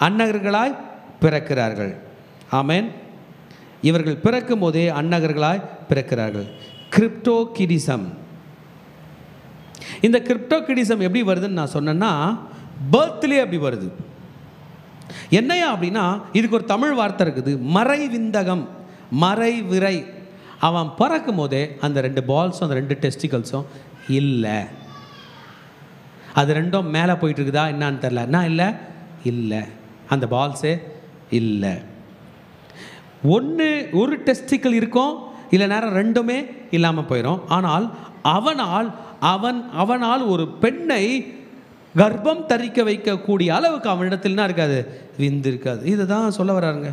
அன்னகர்களாய் பிறக்கிறார்கள். ஆமென். இவர்கள் பிறக்கும் போதே அன்னகர்களாய் பிறக்கிறார்கள். கிரிப்டோ கிடிசம். இந்த கிரிப்டோ கிடிசம் எப்படி வருதுன்னு நான் சொன்னேன்னா, பர்த்லேயே அப்படி வருது. என்னையா அப்படின்னா, இதுக்கு ஒரு தமிழ் வார்த்தை இருக்குது, மறை விந்தகம், மறை விரை. அவன் பிறக்கும் போதே அந்த 2 பால்ஸும் அந்த 2 டெஸ்டிகல்ஸும் இல்லை. அது ரெண்டும் மேலே போயிட்டு இருக்குதா என்னான்னு தெரில. என்ன இல்லை? இல்லை, அந்த பால்ஸே இல்லை. ஒரு டெஸ்டிக்கல் இருக்கும், இல்லை நேரம் ரெண்டுமே இல்லாமல் போயிடும். ஆனால் அவனால் ஒரு பெண்ணை கர்ப்பம் தரிக்க வைக்கக்கூடிய அளவுக்கு அவனிடத்தில் என்ன இருக்காது? விந்து இருக்காது. இதை தான் சொல்ல வர்றாருங்க.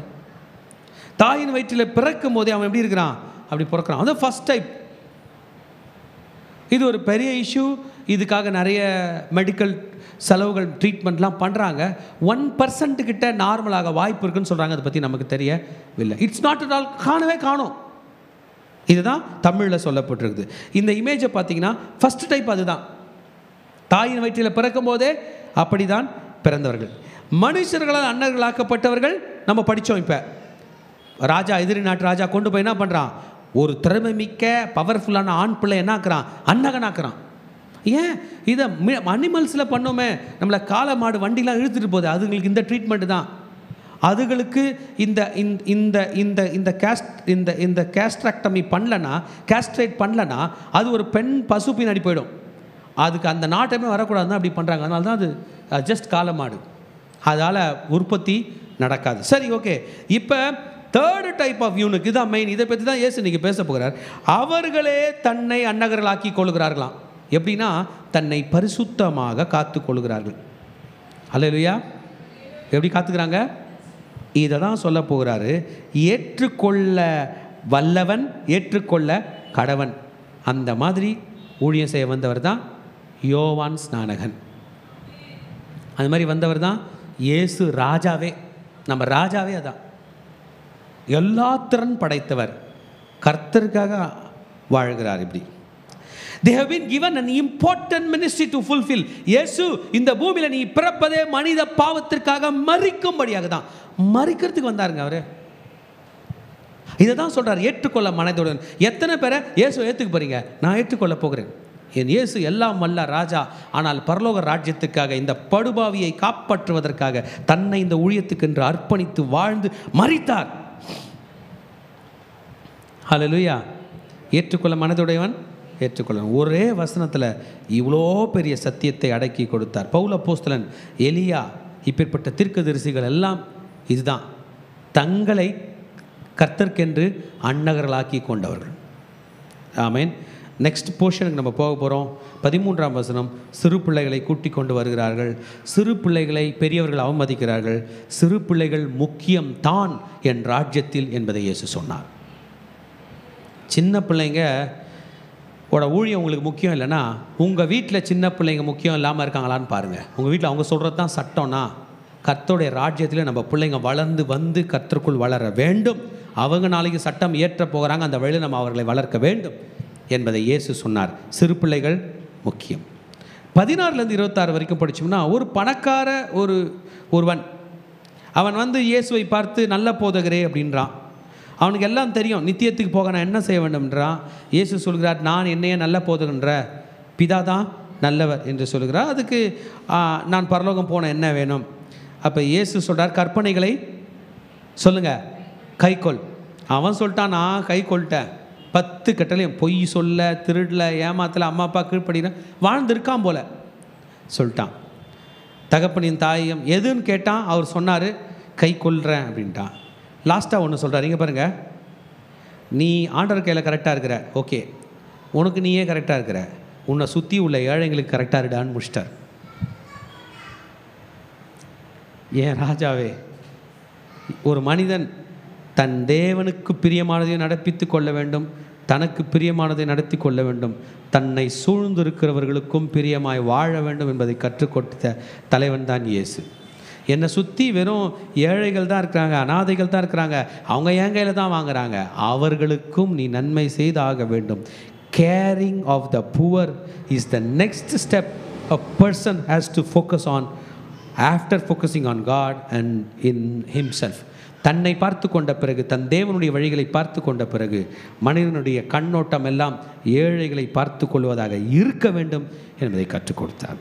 தாயின் வயிற்றில் பிறக்கும் போதே அவன் எப்படி இருக்கிறான்? அப்படி பிறக்கிறான். அது ஃபர்ஸ்ட் டைப். இது ஒரு பெரிய இஷ்யூ. இதுக்காக நிறைய மெடிக்கல் செலவுகள், ட்ரீட்மெண்ட்லாம் பண்ணுறாங்க. 1% கிட்ட நார்மலாக வாய்ப்பு இருக்குன்னு சொல்கிறாங்க. அதை பற்றி நமக்கு தெரியவில்லை. இட்ஸ் நாட் அட் ஆல், காணவே காணும். இதுதான் தமிழில் சொல்லப்பட்டிருக்குது. இந்த இமேஜை பார்த்தீங்கன்னா ஃபர்ஸ்ட் டைப் அதுதான். தாயின் வயிற்றில் பிறக்கும் போதே அப்படி தான் பிறந்தவர்கள். மனுஷர்களால் அன்னர்களாக்கப்பட்டவர்கள் நம்ம படித்தோம். இப்போ ராஜா, எதிரி நாட்டு ராஜா கொண்டு போய் என்ன பண்ணுறான்? ஒரு திறமை மிக்க பவர்ஃபுல்லான ஆண் பிள்ளை என்ன ஆக்குறான்? அன்னகனாக்குறான். ஏன் இதை அனிமல்ஸில் பண்ணோமே, நம்மளை காளை மாடு வண்டிலாம் இழுத்துட்டு போகுது, அதுங்களுக்கு இந்த ட்ரீட்மெண்ட்டு தான். அதுகளுக்கு இந்த இந்த இந்த இந்த கேஸ்ட் இந்த இந்த கேஸ்ட்ராக்டமி பண்ணலன்னா, கேஸ்ட்ரேட் பண்ணலன்னா அது ஒரு பெண் பசு பின்னாடி போயிடும். அதுக்கு அந்த நாட்டமே வரக்கூடாதுன்னு அப்படி பண்ணுறாங்க. அதனால தான் அது ஜஸ்ட் காளை மாடு, அதால் உற்பத்தி நடக்காது. சரி, ஓகே. இப்போ தேர்டு டைப் ஆஃப் யூனுக், இதுதான் மெயின். இதை பற்றி தான் இயேசு இன்னைக்கு பேச போகிறார். அவர்களே தன்னை அன்னகர்களாக்கி கொள்கிறார்களாம். எப்படின்னா, தன்னை பரிசுத்தமாக காத்து கொள்கிறார்கள். அல்லேலூயா. எப்படி காத்துக்கிறாங்க? இதை தான் சொல்ல போகிறாரு. ஏற்றுக்கொள்ள வல்லவன், ஏற்றுக்கொள்ள கடவன். அந்த மாதிரி ஊழியம் செய்ய வந்தவர் தான் யோவான் ஸ்நானகன். அந்த மாதிரி வந்தவர் தான் இயேசு ராஜாவே. நம்ம ராஜாவே அதான். எல்லா திறன் படைத்தவர், கர்த்தருக்காக வாழ்கிறார். இப்படி they have been given an important ministry to fulfill. இயேசு இந்த பூமியில் நீ பிறப்பதே மனித பாவத்திற்காக மரிக்கும்படியாக தான். மரிக்கிறதுக்கு வந்தாருங்க அவரு. இதை தான் சொல்றார், ஏற்றுக்கொள்ள மனதுடன். எத்தனை பேரை இயேசு ஏற்றுக்க போறீங்க? நான் ஏற்றுக்கொள்ள போகிறேன். என் இயேசு எல்லாம் வல்ல ராஜா, ஆனால் பரலோக ராஜ்யத்துக்காக, இந்த படுபாவியை காப்பாற்றுவதற்காக தன்னை இந்த ஊழியத்துக்கு என்று அர்ப்பணித்து வாழ்ந்து மரித்தார். ஹல்லேலூயா. ஏற்றுக்கொள்ள மனதுடையவன் ஏற்றுக்கொள்ளணும். ஒரே வசனத்தில் இவ்வளோ பெரிய சத்தியத்தை அடக்கி கொடுத்தார். பவுல் அப்போஸ்தலன், எலியா, இப்பேற்பட்ட தீர்க்கதரிசிகள் எல்லாம் இதுதான், தங்களை கர்த்தர்க்கென்று அன்னகர்களாக்கி கொண்டவர்கள். ஆமென். நெக்ஸ்ட் போர்ஷனுக்கு நம்ம போக போகிறோம். 13ஆம் வசனம். சிறு பிள்ளைகளை கூட்டிக் கொண்டு வருகிறார்கள். சிறு பிள்ளைகளை பெரியவர்கள் அவமதிக்கிறார்கள். சிறு பிள்ளைகள் முக்கியம் தான் என் ராஜ்யத்தில் என்பதை இயேசு சொன்னார். சின்ன பிள்ளைங்க ஊழியம் உங்களுக்கு முக்கியம் இல்லைன்னா, உங்கள் வீட்டில் சின்ன பிள்ளைங்க முக்கியம் இல்லாமல் இருக்காங்களான்னு பாருங்கள். உங்கள் வீட்டில் அவங்க சொல்கிறது தான் சட்டம்னா, கர்த்தருடைய ராஜ்யத்தில் நம்ம பிள்ளைங்க வளர்ந்து வந்து கர்த்தருக்குள் வளர வேண்டும். அவங்க நாளைக்கு சட்டம் ஏற்ற போகிறாங்க, அந்த வழியில் நம்ம அவர்களை வளர்க்க வேண்டும் என்பதை இயேசு சொன்னார். சிறு பிள்ளைகள் முக்கியம். 16லேருந்து 26 வரைக்கும் படித்தோம்னா, ஒரு பணக்கார ஒருவன் அவன் வந்து இயேசுவை பார்த்து நல்ல போதகரே அப்படின்றான். அவனுக்கு எல்லாம் தெரியும், நித்தியத்துக்கு போக நான் என்ன செய்ய வேண்டும்ன்றான். இயேசு சொல்கிறார், நான் என்னையே நல்ல போதகன்ற பிதா தான் நல்லவர் என்று சொல்கிறார். அதுக்கு நான் பரலோகம் போன என்ன வேணும்? அப்போ இயேசு சொல்கிறார், கற்பனைகளை சொல்லுங்கள், கைக்கொள். அவன் சொல்லிட்டான், நான் கை கொள்ட்டேன், 10 கட்டளையும், பொய் சொல்ல, திருடல, ஏமாத்தல, அம்மா அப்பா கீழ்ப்படின வாழ்ந்துருக்கான் போல சொல்லிட்டான். தகப்பனின் தாயம் எதுன்னு கேட்டான். அவர் சொன்னார், கை கொள்கிறேன் அப்படின்ட்டான். லாஸ்ட்டாக ஒன்று சொல்கிறார், இங்கே பாருங்கள், நீ ஆண்டவர் கையில் கரெக்டாக இருக்கிற, ஓகே, உனக்கு நீயே கரெக்டாக இருக்கிற, உன்னை சுற்றி உள்ள ஏழைங்களுக்கு கரெக்டாக இருடான்னு முடிச்சிட்டார். ஏன் ராஜாவே, ஒரு மனிதன் தன் தேவனுக்கு பிரியமானதை நடப்பித்து கொள்ள வேண்டும், தனக்கு பிரியமானதை நடத்தி கொள்ள வேண்டும், தன்னை சூழ்ந்திருக்கிறவர்களுக்கும் பிரியமாய் வாழ வேண்டும் என்பதை கற்றுக் கொடுத்த தலைவன் தான் இயேசு. என்னை சுற்றி வெறும் ஏழைகள் தான் இருக்கிறாங்க, அனாதைகள் தான் இருக்கிறாங்க, அவங்க என் கையில் தான் வாங்குறாங்க, அவர்களுக்கும் நீ நன்மை செய்தாக வேண்டும். Caring of the poor is the next step a person has to focus on after focusing on God and in himself. தன்னை பார்த்து கொண்ட பிறகு, தன் தேவனுடைய வழிகளை பார்த்து கொண்ட பிறகு, மனிதனுடைய கண்ணோட்டம் எல்லாம் ஏழைகளை பார்த்து கொள்வதாக இருக்க வேண்டும் என்பதை கற்றுக் கொடுத்தார்.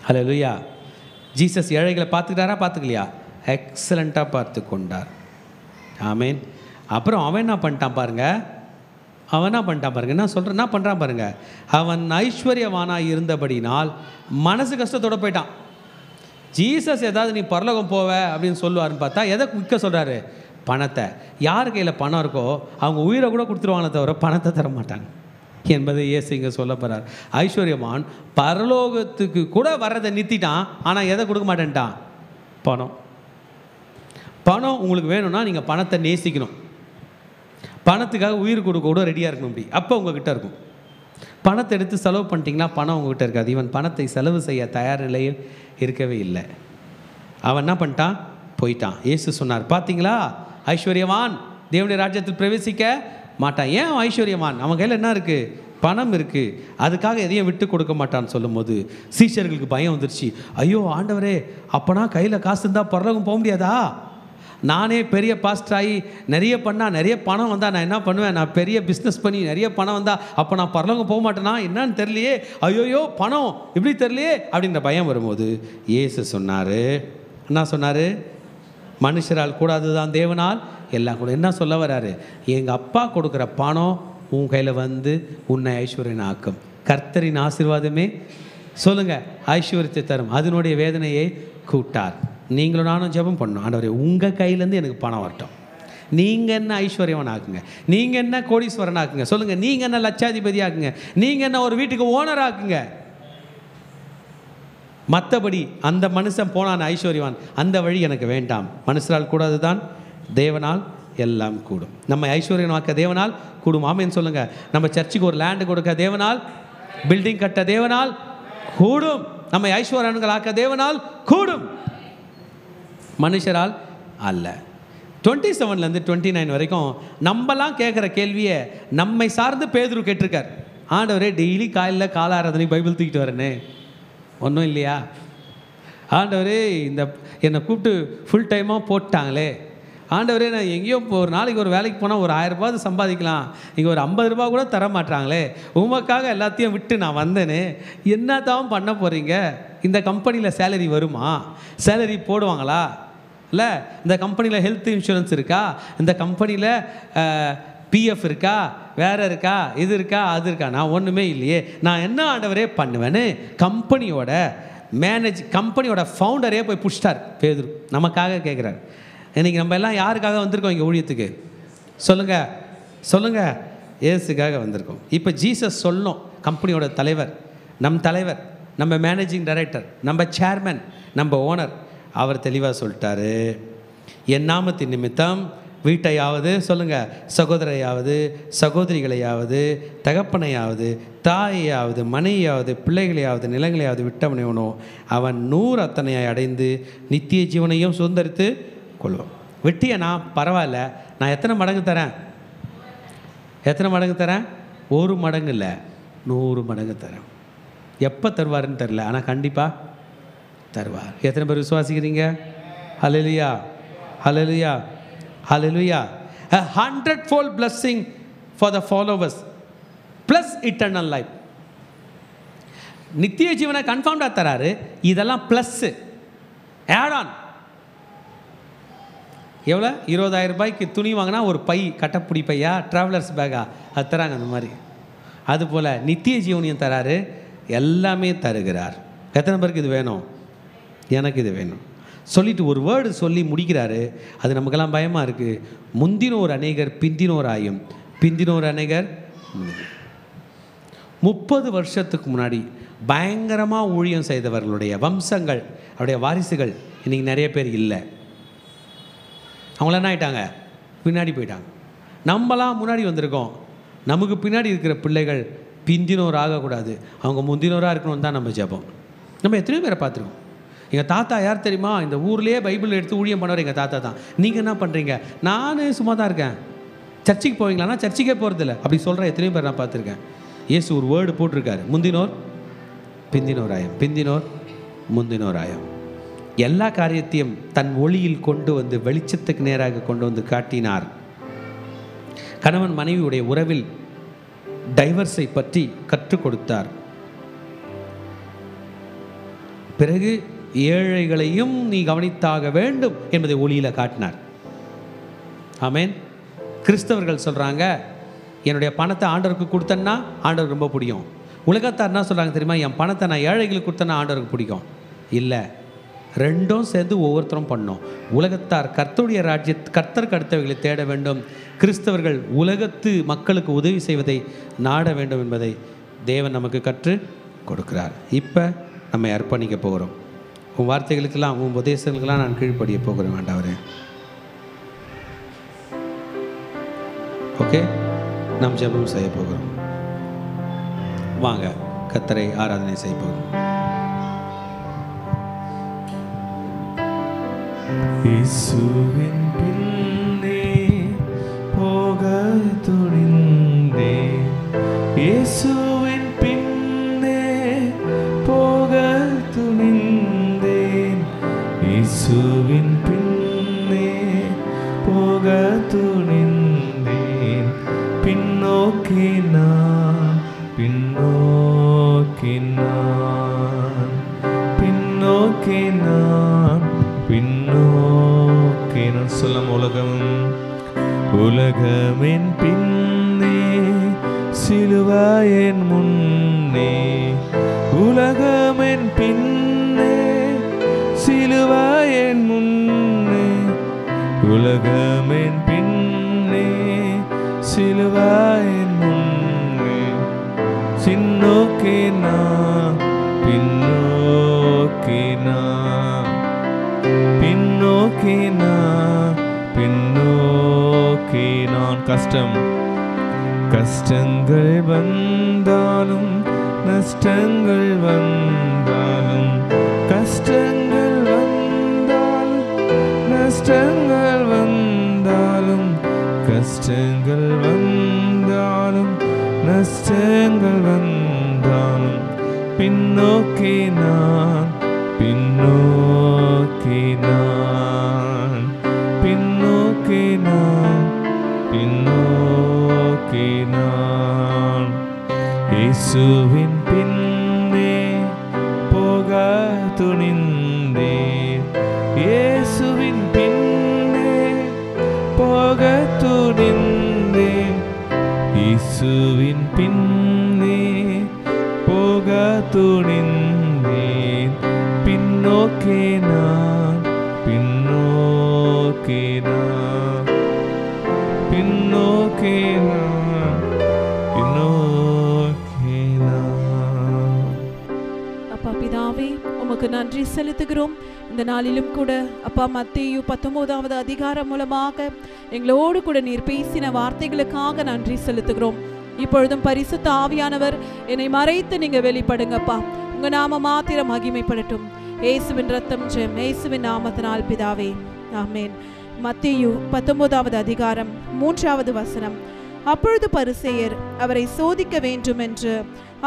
ஹல்லேலூயா. ஜீசஸ் ஏழைகளை பார்த்துக்கிட்டாரா? பார்த்துக்கலையா? எக்ஸலண்ட்டாக பார்த்து கொண்டார். ஆமேன். அப்புறம் அவன் என்ன பண்ணிட்டான் பாருங்க, என்ன சொல்கிறான், என்ன பண்ணுறான் பாருங்க. அவன் ஐஸ்வர்யவானாக இருந்தபடினால் மனசு கஷ்டத்தோடு போயிட்டான். ஜீசஸ் ஏதாவது நீ பரலோகம் போவ அப்படின்னு சொல்லுவாருன்னு பார்த்தா எதை விற்க சொல்கிறாரு? பணத்தை. யார் கையில் பணம் இருக்கோ அவங்க உயிரை கூட கொடுத்துருவாங்களே தவிர பணத்தை தர மாட்டாங்க என்பதை இயேசு இங்கே சொல்ல போகிறார். ஐஸ்வர்யவான் பரலோகத்துக்கு கூட வர்றதை நிறுத்திட்டான், ஆனால் எதை கொடுக்க மாட்டேன்ட்டான்? பணம். பணம் உங்களுக்கு வேணும்னா நீங்கள் பணத்தை நேசிக்கணும். பணத்துக்காக உயிர் கொடுக்க கூட ரெடியாக இருக்கணும். அப்படி அப்போ உங்ககிட்ட இருக்கும். பணத்தை எடுத்து செலவு பண்ணிட்டீங்கன்னா பணம் உங்ககிட்ட இருக்காது. இவன் பணத்தை செலவு செய்ய தயார் நிலையில் இருக்கவே இல்லை. அவன் என்ன பண்ணிட்டான்? போயிட்டான். இயேசு சொன்னார், பார்த்தீங்களா, ஐஸ்வர்யவான் தேவனுடைய ராஜ்யத்தில் பிரவேசிக்க மாட்டான். ஏன் அவன் ஐஸ்வர்யவான்? அவன் கையில் என்ன இருக்குது? பணம் இருக்குது. அதுக்காக எதையும் விட்டு கொடுக்க மாட்டான்னு சொல்லும்போது சீஷர்களுக்கு பயம் வந்துருச்சு. ஐயோ ஆண்டவரே, அப்போனா கையில் காசு இருந்தால் பரலோகம் போக முடியாதா? நானே பெரிய பாஸ்டர் ஆகி நிறைய பண்ணால் நிறைய பணம் வந்தால் நான் என்ன பண்ணுவேன்? நான் பெரிய பிஸ்னஸ் பண்ணி நிறைய பணம் வந்தால் அப்போ நான் பரலோகம் போக மாட்டேனா? என்னன்னு தெரியலையே, ஐயோயோ பணம் இப்படி தெரியலையே அப்படின்ற பயம் வரும்போது இயேசு சொன்னார், என்ன சொன்னார்? மனுஷரால் கூடாது தான் தேவனால் எல்லாம் கூட. என்ன சொல்ல வராரு? எங்கள் அப்பா கொடுக்குற பணம் உன் கையில் வந்து உன்னை ஐஸ்வர்யன் ஆக்கும். கர்த்தரின் ஆசீர்வாதமே சொல்லுங்கள் ஐஸ்வர்யத்தை தரும், அதனுடைய வேதனையை கூட்டார். நீங்களும் நானும் ஜெபம் பண்ணணும், ஆண்டவரே உங்கள் கையிலேருந்து எனக்கு பணம் வரட்டும். நீங்கள் என்ன ஐஸ்வர்யவன் ஆக்குங்க, நீங்கள் என்ன கோடீஸ்வரன் ஆக்குங்க, சொல்லுங்கள். நீங்கள் என்ன லட்சாதிபதி ஆக்குங்க, நீங்கள் என்ன ஒரு வீட்டுக்கு ஓனர் ஆக்குங்க. மற்றபடி அந்த மனுஷன் போனான் ஐஸ்வர்யவான், அந்த வழி எனக்கு வேண்டாம். மனுஷரால் கூடாது தான் தேவனால் எல்லாம் கூடும். நம்ம ஐஸ்வர்யன் ஆக்க தேவனால் கூடும். ஆமேன்னு சொல்லுங்கள். நம்ம சர்ச்சுக்கு ஒரு லேண்டு கொடுக்க தேவனால், பில்டிங் கட்ட தேவனால் கூடும். நம்ம ஐஸ்வர்யன்கள் ஆக்க தேவனால் கூடும், மனுஷரால் அல்ல. 27லேருந்து 29 வரைக்கும் நம்மலாம் கேட்குற கேள்வியை நம்மை சார்ந்து பேதுரு கேட்டிருக்கார். ஆண்டவரே டெய்லி காலையில் கால ஆராதனை பைபிள் தூக்கிட்டு வரேனே, ஒன்றும் இல்லையா? ஆண்டவரே இந்த என்னை கூப்பிட்டு ஃபுல் டைமாக போட்டாங்களே, ஆண்டவரே நான் எங்கேயோ ஒரு நாளைக்கு ஒரு வேலைக்கு போனால் ஒரு 1000 ரூபாய் சம்பாதிக்கலாம், இங்கே ஒரு 50 ரூபா கூட தர மாட்டாங்களே, உமக்காக எல்லாத்தையும் விட்டு நான் வந்தேனே, என்ன தான் பண்ண போகிறீங்க? இந்த கம்பெனியில் சேலரி வருமா? சேலரி போடுவாங்களா? இல்லை இந்த கம்பெனியில் ஹெல்த் இன்சூரன்ஸ் இருக்கா? இந்த கம்பெனியில் பிஎஃப் இருக்கா? வேறு இருக்கா? இது இருக்கா? அது இருக்கா? நான் ஒன்றுமே இல்லையே, நான் என்ன ஆண்டவரே பண்ணுவேன்னு கம்பெனியோட ஃபவுண்டரே போய் புடிச்சிட்டார் பேதுரு. நமக்காக கேட்குறாரு. இன்றைக்கி நம்ம எல்லாம் யாருக்காக வந்திருக்கோம் இங்கே ஊழியத்துக்கு? சொல்லுங்கள். ஏசுக்காக வந்திருக்கோம். இப்போ ஜீசஸ் சொல்லணும், கம்பெனியோட தலைவர், நம்ம மேனேஜிங் டைரக்டர், நம்ம சேர்மன், நம்ம ஓனர், அவர் தெளிவாக சொல்லிட்டாரு, என் நாமத்தின் நிமித்தம் வீட்டையாவது சொல்லுங்கள், சகோதரையாவது சகோதரிகளையாவது தகப்பனையாவது தாயையாவது மனையாவது பிள்ளைகளையாவது நிலங்களையாவது விட்டவனைவனோ அவன் 100 அத்தனையாய் அடைந்து நித்திய ஜீவனையும் சுதந்திரித்து கொள்வோம். வெட்டியனா பரவாயில்ல, நான் எத்தனை மடங்கு தரேன்? 1 மடங்கு இல்லை, 100 மடங்கு தரேன். எப்போ தருவாருன்னு தெரில, ஆனால் கண்டிப்பாக தருவார். எத்தனை பேர் விசுவாசிக்கிறீங்க? ஹல்லேலூயா, ஹல்லேலூயா, ஹல்லேலூயா. A 100-fold blessing for the followers plus eternal life. நித்திய ஜீவனை கன்ஃபார்ம்டாக தராரு. இதெல்லாம் ப்ளஸ்ஸு, ஆட் ஆன். எவ்வளோ? 20,000 ரூபாய்க்கு துணி வாங்கினா ஒரு பை, கட்டப்புடி பையா, ட்ராவலர்ஸ் பேக்கா, அது தராங்க. அந்த மாதிரி அதுபோல் நித்திய ஜீவனையும் தராரு, எல்லாமே தருகிறார். எத்தனை பேருக்கு இது வேணும்? எனக்கு இது வேணும் சொல்லிட்டு ஒரு வேர்டு சொல்லி முடிக்கிறாரு. அது நமக்கெல்லாம் பயமாக இருக்குது. முந்தினோர் அநேகர் பிந்தினோர் ஆயும், பிந்தினோர் அநேகர். 30 வருஷத்துக்கு முன்னாடி பயங்கரமாக ஊழியம் செய்தவர்களுடைய வம்சங்கள், அவருடைய வாரிசுகள் இன்றைக்கி நிறைய பேர் இல்லை. அவங்கள என்ன ஆகிட்டாங்க? பின்னாடி போயிட்டாங்க. நம்மளாம் முன்னாடி வந்திருக்கோம். நமக்கு பின்னாடி இருக்கிற பிள்ளைகள் பிந்தினோர் ஆகக்கூடாது, அவங்க முந்தினோராக இருக்கணும்னு தான் நம்ம ஜெபம். நம்ம எத்தனையோ பேரை பார்த்துருக்கோம். எங்கள் தாத்தா யார் தெரியுமா? இந்த ஊர்லேயே பைபிள் எடுத்து ஊழியம் பண்ணவர் எங்கள் தாத்தா தான். நீங்கள் என்ன பண்ணுறீங்க? நான் சும்மா தான் இருக்கேன். சர்ச்சுக்கு போவீங்களான்னா சர்ச்சுக்கே போகிறதில்ல. அப்படி சொல்கிற எத்தனையோ பேர் நான் பார்த்துருக்கேன். இயேசு ஒரு வேர்டு போட்டிருக்காரு, முந்தினோர் பிந்தினோராயம், பிந்தினோர் முந்தினோராயம். எல்லா காரியத்தையும் தன் ஒளியில் கொண்டு வந்து வெளிச்சத்துக்கு நேராக கொண்டு வந்து காட்டினார். கணவன் மனைவியுடைய உறவில் டைவர்ஸை பற்றி கற்றுக் கொடுத்தார். பிறகு ஏழைகளையும் நீ கவனித்தாக வேண்டும் என்பதை ஒளியில் காட்டினார். ஆமேன். கிறிஸ்தவர்கள் சொல்கிறாங்க, என்னுடைய பணத்தை ஆண்டவருக்கு கொடுத்தேன்னா ஆண்டவருக்கு ரொம்ப பிடிக்கும். உலகத்தார் என்ன சொல்கிறாங்க தெரியுமா? என் பணத்தை நான் ஏழைகளுக்கு கொடுத்தேன்னா ஆண்டவருக்கு பிடிக்கும். இல்லை, ரெண்டும் சேர்ந்து ஒவ்வொருத்தரும் பண்ணோம். உலகத்தார் கர்த்தருடைய கர்த்தருக்கு அடுத்தவைகளை தேட வேண்டும், கிறிஸ்தவர்கள் உலகத்து மக்களுக்கு உதவி செய்வதை நாட வேண்டும் என்பதை தேவன் நமக்கு கற்று கொடுக்கிறார். இப்போ நம்ம அர்ப்பணிக்க போகிறோம். உன் வார்த்தைகளுக்கெல்லாம் உன் உபதேசங்களுக்கெல்லாம் நான் கீழ்ப்படிய போகிறேன் வேண்டாவரே. ஓகே, நாம் ஜெபம் செய்ய போகிறோம். வாங்க கர்த்தரை ஆராதனை செய்ய போகிறோம். இயேசுவின் பின்னே போக துணிந்தேன், இயேசுவின் பின்னே போக துணிந்தேன், இயேசுவின் பின்னே போக துணிந்தேன். பின்னோக்கி நான், பின்னோக்கி நான், பின்னோக்கி நான், பின்னோக்கி நான். சொல்லம் உலகமின் பின்னே சிலுவையின் முன்னே, உலகமின் பின்னே சிலுவையின் முன்னே, உலகமின் பின்னே சிலுவையின் முன்னே. சின்னோக்கி நான், பின்னோக்கி நான், பின்னோக்கி நான், பின்னோக்கி நான். கஷ்டங்கள் வந்தாலும் நஷ்டங்கள் வந்தாலும், கஷ்டங்கள் வந்தாலும் நஷ்டங்கள் வந்தாலும், கஷ்டங்கள் வந்தாலும் நஷ்டங்கள் வந்தாலும், பின்னோக்கி நான், பின்னோக்கி நான், பின்னோக்கி நான், பின்னோக்கி நான். இயேசுவின் பின்னே போக துணிந்தேன், இயேசுவின் பின்னே போக துணிந்தேன், இயேசுவின் பின்னே போக துணிந்தேன். பின்னோக்கி நான், பின்னோக்கி நான், பின்னோக்கி நான், பின்னோக்கி நான். அப்பா பிதாவே, உமக்கு நன்றி செலுத்துகிறோம். இந்த நாளிலும் கூட அப்பா மத்தேயு 19வது அதிகாரம் மூலமாக எங்களோடு கூட நீர் பேசின வார்த்தைகளுக்காக நன்றி செலுத்துகிறோம். இப்பொழுதும் பரிசுத்த ஆவியானவர் என்னை மறைத்து நீங்க வெளிப்படுங்கப்பா. உங்க நாம மாத்திரம் மகிமைப்படட்டும். இயேசுவின் ரத்தம் ஜெயம், இயேசுவின் நாமத்தினால் பிதாவே, ஆமென். மத்தேயு 19வது அதிகாரம் 3வது வசனம். அப்பொழுது பரிசேயர் அவரை சோதிக்க வேண்டும் என்று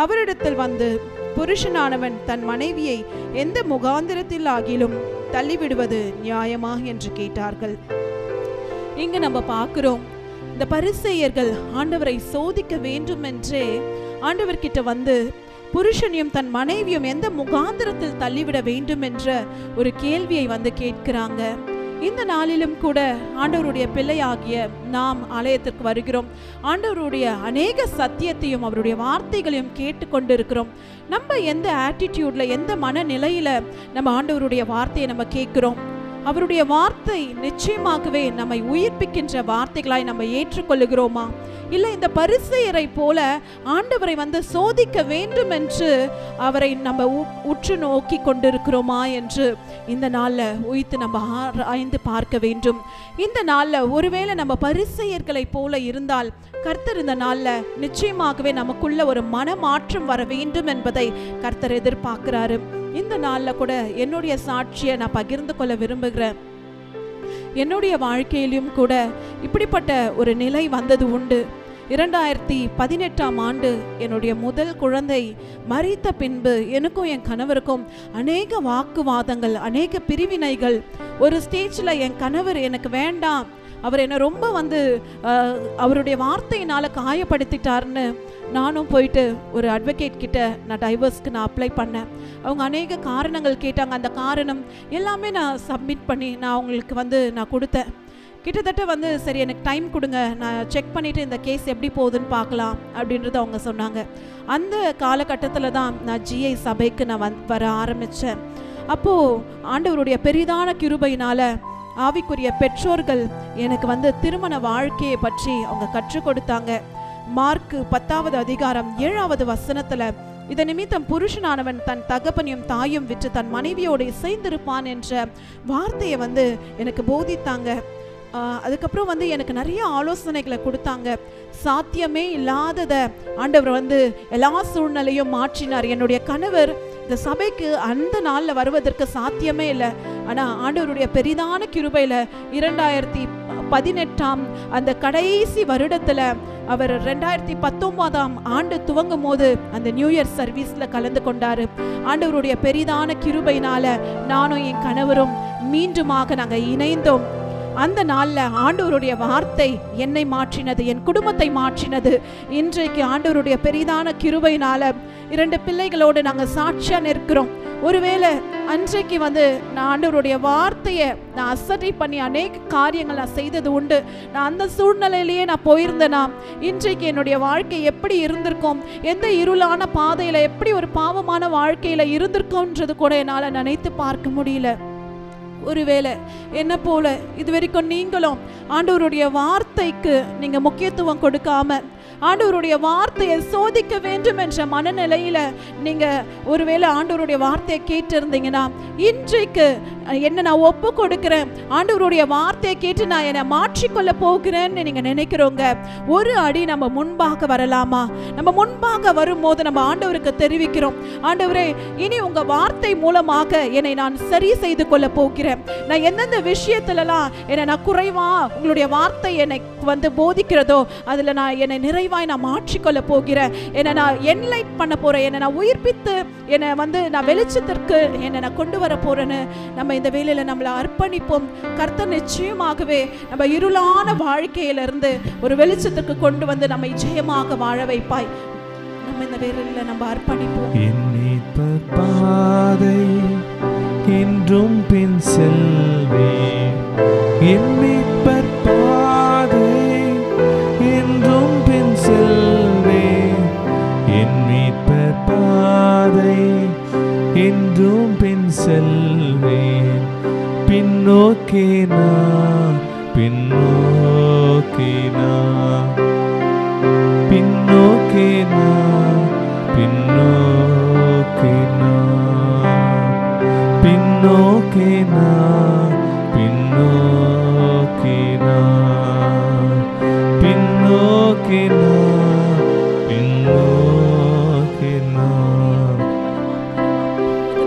அவரிடத்தில் வந்து, புருஷனானவன் தன் மனைவியை எந்த முகாந்திரத்தில் ஆகிலும் தள்ளிவிடுவது நியாயமா என்று கேட்டார்கள். இங்க நம்ம பார்க்கிறோம், இந்த பரிசேயர்கள் ஆண்டவரை சோதிக்க வேண்டும் என்றே ஆண்டவர்கிட்ட வந்து புருஷனையும் தன் மனைவியும் எந்த முகாந்திரத்தில் தள்ளிவிட வேண்டும் என்ற ஒரு கேள்வியை வந்து கேட்கிறாங்க. இந்த நாளிலும் கூட ஆண்டவருடைய பிள்ளையாகிய நாம் ஆலயத்திற்கு வருகிறோம். ஆண்டவருடைய அநேக சத்தியத்தையும் அவருடைய வார்த்தைகளையும் கேட்டுக்கொண்டு இருக்கிறோம். நம்ம எந்த ஆட்டிடியூட்ல, எந்த மனநிலையில நம்ம ஆண்டவருடைய வார்த்தையை நம்ம கேட்கிறோம்? அவருடைய வார்த்தை நிச்சயமாகவே நம்மை உயிர்ப்பிக்கின்ற வார்த்தைகளாய் நம்ம ஏற்றுக்கொள்ளுகிறோமா? இல்லை இந்த பரிசேயரை போல ஆண்டவரை வந்து சோதிக்க வேண்டும் என்று அவரை நம்ம உற்று நோக்கி கொண்டிருக்கிறோமா என்று இந்த நாளில் உயிர்த்து நம்ம ஆராய்ந்து பார்க்க வேண்டும். இந்த நாளில் ஒருவேளை நம்ம பரிசேயர்களை போல இருந்தால் கர்த்தர் இந்த நாளில் நிச்சயமாகவே நமக்குள்ள ஒரு மனமாற்றம் வர வேண்டும் என்பதை கர்த்தர் எதிர்பார்க்கிறாரு. இந்த நாளில் கூட என்னுடைய சாட்சியை நான் பகிர்ந்து கொள்ள விரும்புகிறேன். என்னுடைய வாழ்க்கையிலும் கூட இப்படிப்பட்ட ஒரு நிலை வந்தது உண்டு. 2018ஆம் ஆண்டு என்னுடைய முதல் குழந்தை மரித்த பின்பு எனக்கும் என் கணவருக்கும் அநேக வாக்குவாதங்கள், அநேக பிரிவினைகள். ஒரு ஸ்டேஜில் என் கணவர் எனக்கு வேண்டாம், அவர் என்னை ரொம்ப அவருடைய வார்த்தையினால் காயப்படுத்திட்டாருன்னு நானும் போயிட்டு ஒரு அட்வொகேட் கிட்ட நான் டைவர்ஸ்க்கு நான் அப்ளை பண்ணேன். அவங்க அநேக காரணங்கள் கேட்டாங்க. அந்த காரணம் எல்லாமே நான் சப்மிட் பண்ணி நான் அவங்களுக்கு நான் கொடுத்தேன். கிட்டத்தட்ட சரி எனக்கு டைம் கொடுங்க, நான் செக் பண்ணிவிட்டு இந்த கேஸ் எப்படி போகுதுன்னு பார்க்கலாம் அப்படின்றது அவங்க சொன்னாங்க. அந்த காலகட்டத்தில் தான் நான் ஜிஐ சபைக்கு நான் வர ஆரம்பித்தேன். அப்போது ஆண்டவருடைய பெரிதான கிருபையினால் ஆவிக்குரிய பெற்றோர்கள் எனக்கு திருமண வாழ்க்கையை பற்றி அவங்க கற்றுக் கொடுத்தாங்க. மார்க்கு 10வது அதிகாரம் 7வது வசனத்தில், இதை நிமித்தம் புருஷனானவன் தன் தகப்பனையும் தாயும் விற்று தன் மனைவியோடு இசைந்திருப்பான் என்ற வார்த்தையை எனக்கு போதித்தாங்க. அதுக்கப்புறம் எனக்கு நிறைய ஆலோசனைகளை கொடுத்தாங்க. சாத்தியமே இல்லாததை ஆண்டவர் எல்லா சூழ்நிலையும் மாற்றினார். என்னுடைய கணவர் இந்த சபைக்கு அந்த நாளில் வருவதற்கு சாத்தியமே இல்லை. ஆனால் ஆண்டவருடைய பெரிதான கிருபையில் 2018ஆம் அந்த கடைசி வருடத்தில் அவர் 2019ஆம் ஆண்டு துவங்கும் போது அந்த நியூ இயர் சர்வீஸில் கலந்து கொண்டார். ஆண்டவருடைய பெரிதான கிருபையினால் நானும் என் கணவரும் மீண்டுமாக நாங்கள் இணைந்தோம். அந்த நாளில் ஆண்டவருடைய வார்த்தை என்னை மாற்றினது, என் குடும்பத்தை மாற்றினது. இன்றைக்கு ஆண்டவருடைய பெரிதான கிருபையினால் 2 பிள்ளைகளோடு நாங்கள் சாட்சியாக நிற்கிறோம். ஒருவேளை அன்றைக்கு நான் ஆண்டவருடைய வார்த்தையை நான் அசட்டை பண்ணி அநேக காரியங்கள் நான் செய்தது உண்டு. நான் அந்த சூழ்நிலையிலேயே நான் போயிருந்தேனா இன்றைக்கு என்னுடைய வாழ்க்கை எப்படி இருந்திருக்கும், எந்த இருளான பாதையில் எப்படி ஒரு பாவமான வாழ்க்கையில் இருந்திருக்கோன்றது கூட என்னால் நினைத்து பார்க்க முடியல. ஒருவேளை என்ன போல இது வரைக்கும் நீங்களும் ஆண்டவருடைய வார்த்தைக்கு நீங்க முக்கியத்துவம் கொடுக்காம ஆண்டவருடைய வார்த்தையை சோதிக்க வேண்டும் என்ற மனநிலையில நீங்க ஒருவேளை ஆண்டவருடைய வார்த்தையை கேட்டிருந்தீங்கன்னா இன்றைக்கு என்ன நான் ஒப்பு கொடுக்கிறேன், ஆண்டவருடைய வார்த்தையை கேட்டு நான் என்னை மாற்றிக்கொள்ள போகிறேன்னு நீங்க நினைக்கிறோங்க. ஒரு அடி நம்ம முன்பாக வரலாமா? நம்ம முன்பாக வரும்போது நம்ம ஆண்டவருக்கு தெரிவிக்கிறோம், ஆண்டவரே இனி உங்க வார்த்தை மூலமாக என்னை நான் சரி செய்து கொள்ள போகிறேன். நான் எந்தெந்த விஷயத்துலலாம் என்னை நான் குறைவா உங்களுடைய வார்த்தை என்னை போதிக்கிறதோ அதுல நான் என்னை நிறைவாய் நான் மாற்றிக்கொள்ள போகிறேன். என்னை நான் என்லைட் பண்ண போறேன், என்னை நான் உயிர்ப்பித்து என்னை நான் வெளிச்சத்திற்கு என்னை நான் கொண்டு வர போறேன்னு நம்ம இந்த வேளையில நம்மளை அர்ப்பணிப்போம். கர்த்தர் நிச்சயமாகவே நம்ம இருளான வாழ்க்கையிலிருந்து ஒரு வெளிச்சத்துக்கு கொண்டு நம்மை ஜெயமாக வாழ வைப்பாய். நம்ம இந்த வேளையில நம்ம அர்ப்பணிப்போம். பாதை என்றும் பின் செல்வே, என் மீட்பர் பாதை என்றும் பின் செல்வே, என் மீட்பர் பாதை என்றும் பின் செல்வே, பின்னோக்கினா பின்னோக்கினா பின்னோக்கினா பின்னோக்கினா பின்னோக்கினா பின்னோக்கினா பின்னோக்கினா பின்னோக்கினா.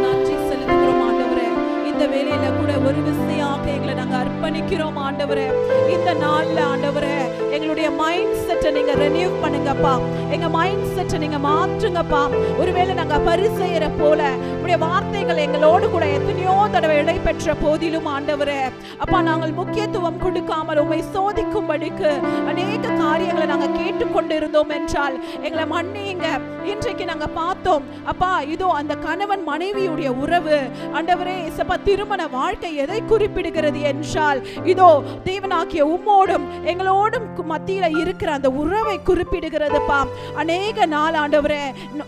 நன்றி செலுத்துகிறோம் ஆண்டவரே. இந்த வேளையில கூட ஒரு விசையாக எங்களை நாங்க அர்ப்பணிக்கிறோம் ஆண்டவரே. இந்த நாள்ல ஆண்டவரே எங்களுடைய மைண்ட் செட்டை நீங்க ரெனியூ பண்ணுங்கப்பா, எங்க மைண்ட் செட்டை நீங்க மாற்றுங்கப்பா. ஒருவேளை நாங்க பரிசெயற போல உடைய வார்த்தைகள் எங்களோடு கூட எத்தனையோ தடவை இடைபெற்ற போதிலும் ஆண்டவரே அப்பா நாங்கள் முக்கியத்துவம் கொடுக்காமல் உம்மை சோதிக்கும்படிக்கு அநேக காரியங்களை நாங்க கேட்டுக்கொண்டு இருந்தோம் என்றால் எங்களை மன்னியுங்க. இன்றைக்கு நாங்க பார்த்தோம் அப்பா, இதோ அந்த கணவன் மனைவியுடைய உறவு ஆண்டவரே இசப்பா திருமண வாழ்க்கை எதை குறிப்பிடுகிறது என்றால் இதோ தேவனாகிய உம்மோடும் எங்களோடும் மத்தியில இருக்கிற அந்த உறவை குறிப்பிடுகிறதுப்பா. அநேக நாள் ஆண்டவரே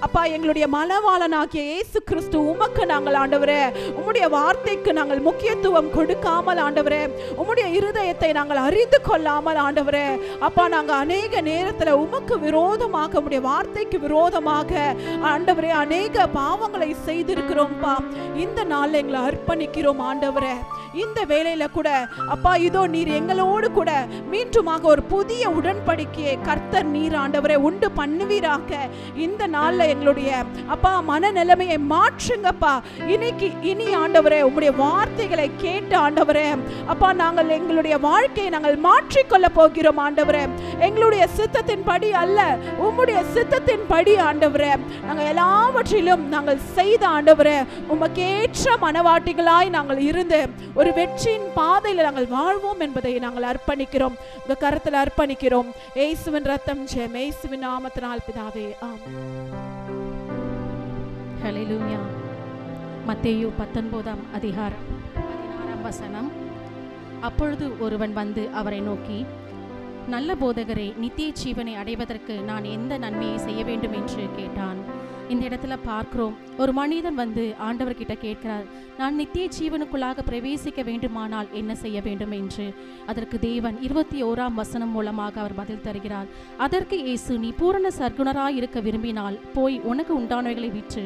அப்பா எங்களுடைய மணவாளனாகிய இயேசு கிறிஸ்து உமக்கு நாங்கள் ஆண்டவரே உம்முடைய வார்த்தைக்கு நாங்கள் முக்கியத்துவம் கொடுக்காமல் ஆண்டவரே உம்முடைய இருதயத்தை நாங்கள் அறிந்து கொள்ளாமல் ஆண்டவரே அப்பா நாங்கள் அநேக நேரத்தில் உமக்கு விரோதமாக உம்முடைய வார்த்தைக்கு விரோதமாக ஆண்டவரே ஆண்டவரே அநேக பாவங்களை செய்திருக்கிறோம்ப்பா. இந்த நாள்ல எங்களை அர்ப்பணிக்கிறோம் ஆண்டவரே. இந்த வேளையில கூட அப்பா இதோ நீர் எங்களோடு கூட மீண்டுமாக ஒரு புதிய உடன்படிக்கையை கர்த்தர் நீர் ஆண்டவரே உண்டு பண்ணுவீராக. இந்த நாள்ல எங்களுடைய அப்பா மனநிலைமையை மாற்றுங்கப்பா. இனி ஆண்டவரே உம்முடைய வார்த்தைகளை கேட்டு ஆண்டவரே அப்பா நாங்கள் எங்களுடைய வாழ்க்கையை நாங்கள் மாற்றிக்கொள்ள போகிறோம் ஆண்டவரே. எங்களுடைய சித்தத்தின் படி அல்ல, உம்முடைய சித்தத்தின் படி ஆண்டவரே நாங்கள் எல்லாவற்றிலும் நாங்கள் செய்த ஆண்டவரே உமக்கேற்ற மனவாட்டிகளாய் நாங்கள் இருந்து ஒரு வெற்றியின் பாதையில் நாங்கள் வாழ்வோம் என்பதை நாங்கள் அர்ப்பணிக்கிறோம். உங்க கரத்தில் அர்ப்பணிக்கிறோம். இயேசுவின் ரத்தம் ஜெயம், இயேசுவின் நாமத்தினால் பிதாவே, ஆமென். ஹல்லேலூயா. மத்தேயு 19 அதிகாரம் 16 வசனம். அப்பொழுது ஒருவன் வந்து அவரை நோக்கி, நல்ல போதகரே, நித்திய ஜீவனை அடைவதற்கு நான் எந்த நன்மையை செய்ய வேண்டும் என்று கேட்டான். இந்த இடத்துல பார்க்கிறோம், ஒரு மனிதன் வந்து ஆண்டவர்கிட்ட கேட்கிறார், நான் நித்திய ஜீவனுக்குள்ளாக பிரவேசிக்க வேண்டுமானால் என்ன செய்ய வேண்டும் என்று. அதற்கு தேவன் 21 வசனம் மூலமாக அவர் பதில் தருகிறார். அதற்கு இயேசு, நீ பூரண சர்க்குணராய் இருக்க விரும்பினால் போய் உனக்கு உண்டானவைகளை விற்று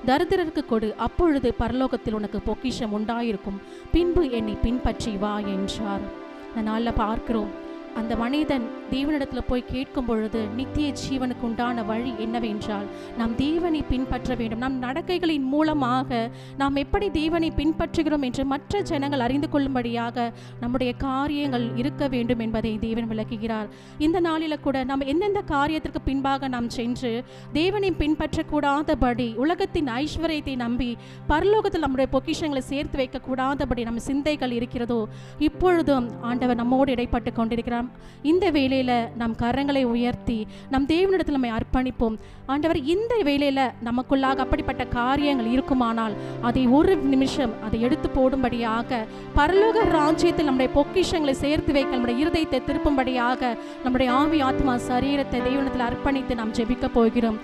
தரித்திரருக்கு கொடு, அப்பொழுது பரலோகத்தில் உனக்கு பொக்கிஷம் உண்டாயிருக்கும், பின்பு என்னை பின்பற்றி வா என்றார். இந்த நாளில் பார்க்கிறோம், அந்த மனிதன் தேவனிடத்தில் போய் கேட்கும் பொழுது நித்திய ஜீவனுக்கு உண்டான வழி என்னவென்றால் நாம் தேவனை பின்பற்ற வேண்டும். நம் நடக்கைகளின் மூலமாக நாம் எப்படி தேவனை பின்பற்றுகிறோம் என்று மற்ற ஜனங்கள் அறிந்து கொள்ளும்படியாக நம்முடைய காரியங்கள் இருக்க வேண்டும் என்பதை தேவன் விளக்குகிறார். இந்த நாளில் கூட நாம் எந்தெந்த காரியத்திற்கு பின்பாக நாம் சென்று தேவனை பின்பற்றக்கூடாதபடி, உலகத்தின் ஐஸ்வர்யத்தை நம்பி பரலோகத்தில் நம்முடைய பொக்கிஷங்களை சேர்த்து வைக்கக்கூடாதபடி நம்ம சிந்தைகள் இருக்கிறதோ, இப்பொழுதும் ஆண்டவர் நம்மோடு இடைப்பட்டு கொண்டிருக்கிறார். இந்த வேளையில நம் கரங்களை உயர்த்தி நம் தேவனிடத்தில் நம்மை அர்ப்பணிப்போம். ஆண்டவர், இந்த வேளையில நமக்குள்ளாக அப்படிப்பட்ட காரியங்கள் இருக்குமானால் அதை ஒரு நிமிஷம் அதை எடுத்து போடும்படியாக, பரலோக ராஜ்யத்தில் நம்முடைய பொக்கிஷங்களை சேர்த்து வைக்க நம்முடைய இருதயத்தை திருப்பும்படியாக நம்முடைய ஆவி ஆத்மா சரீரத்தை தேவனிடத்தில் அர்ப்பணித்து நாம் ஜெபிக்க போகிறோம்.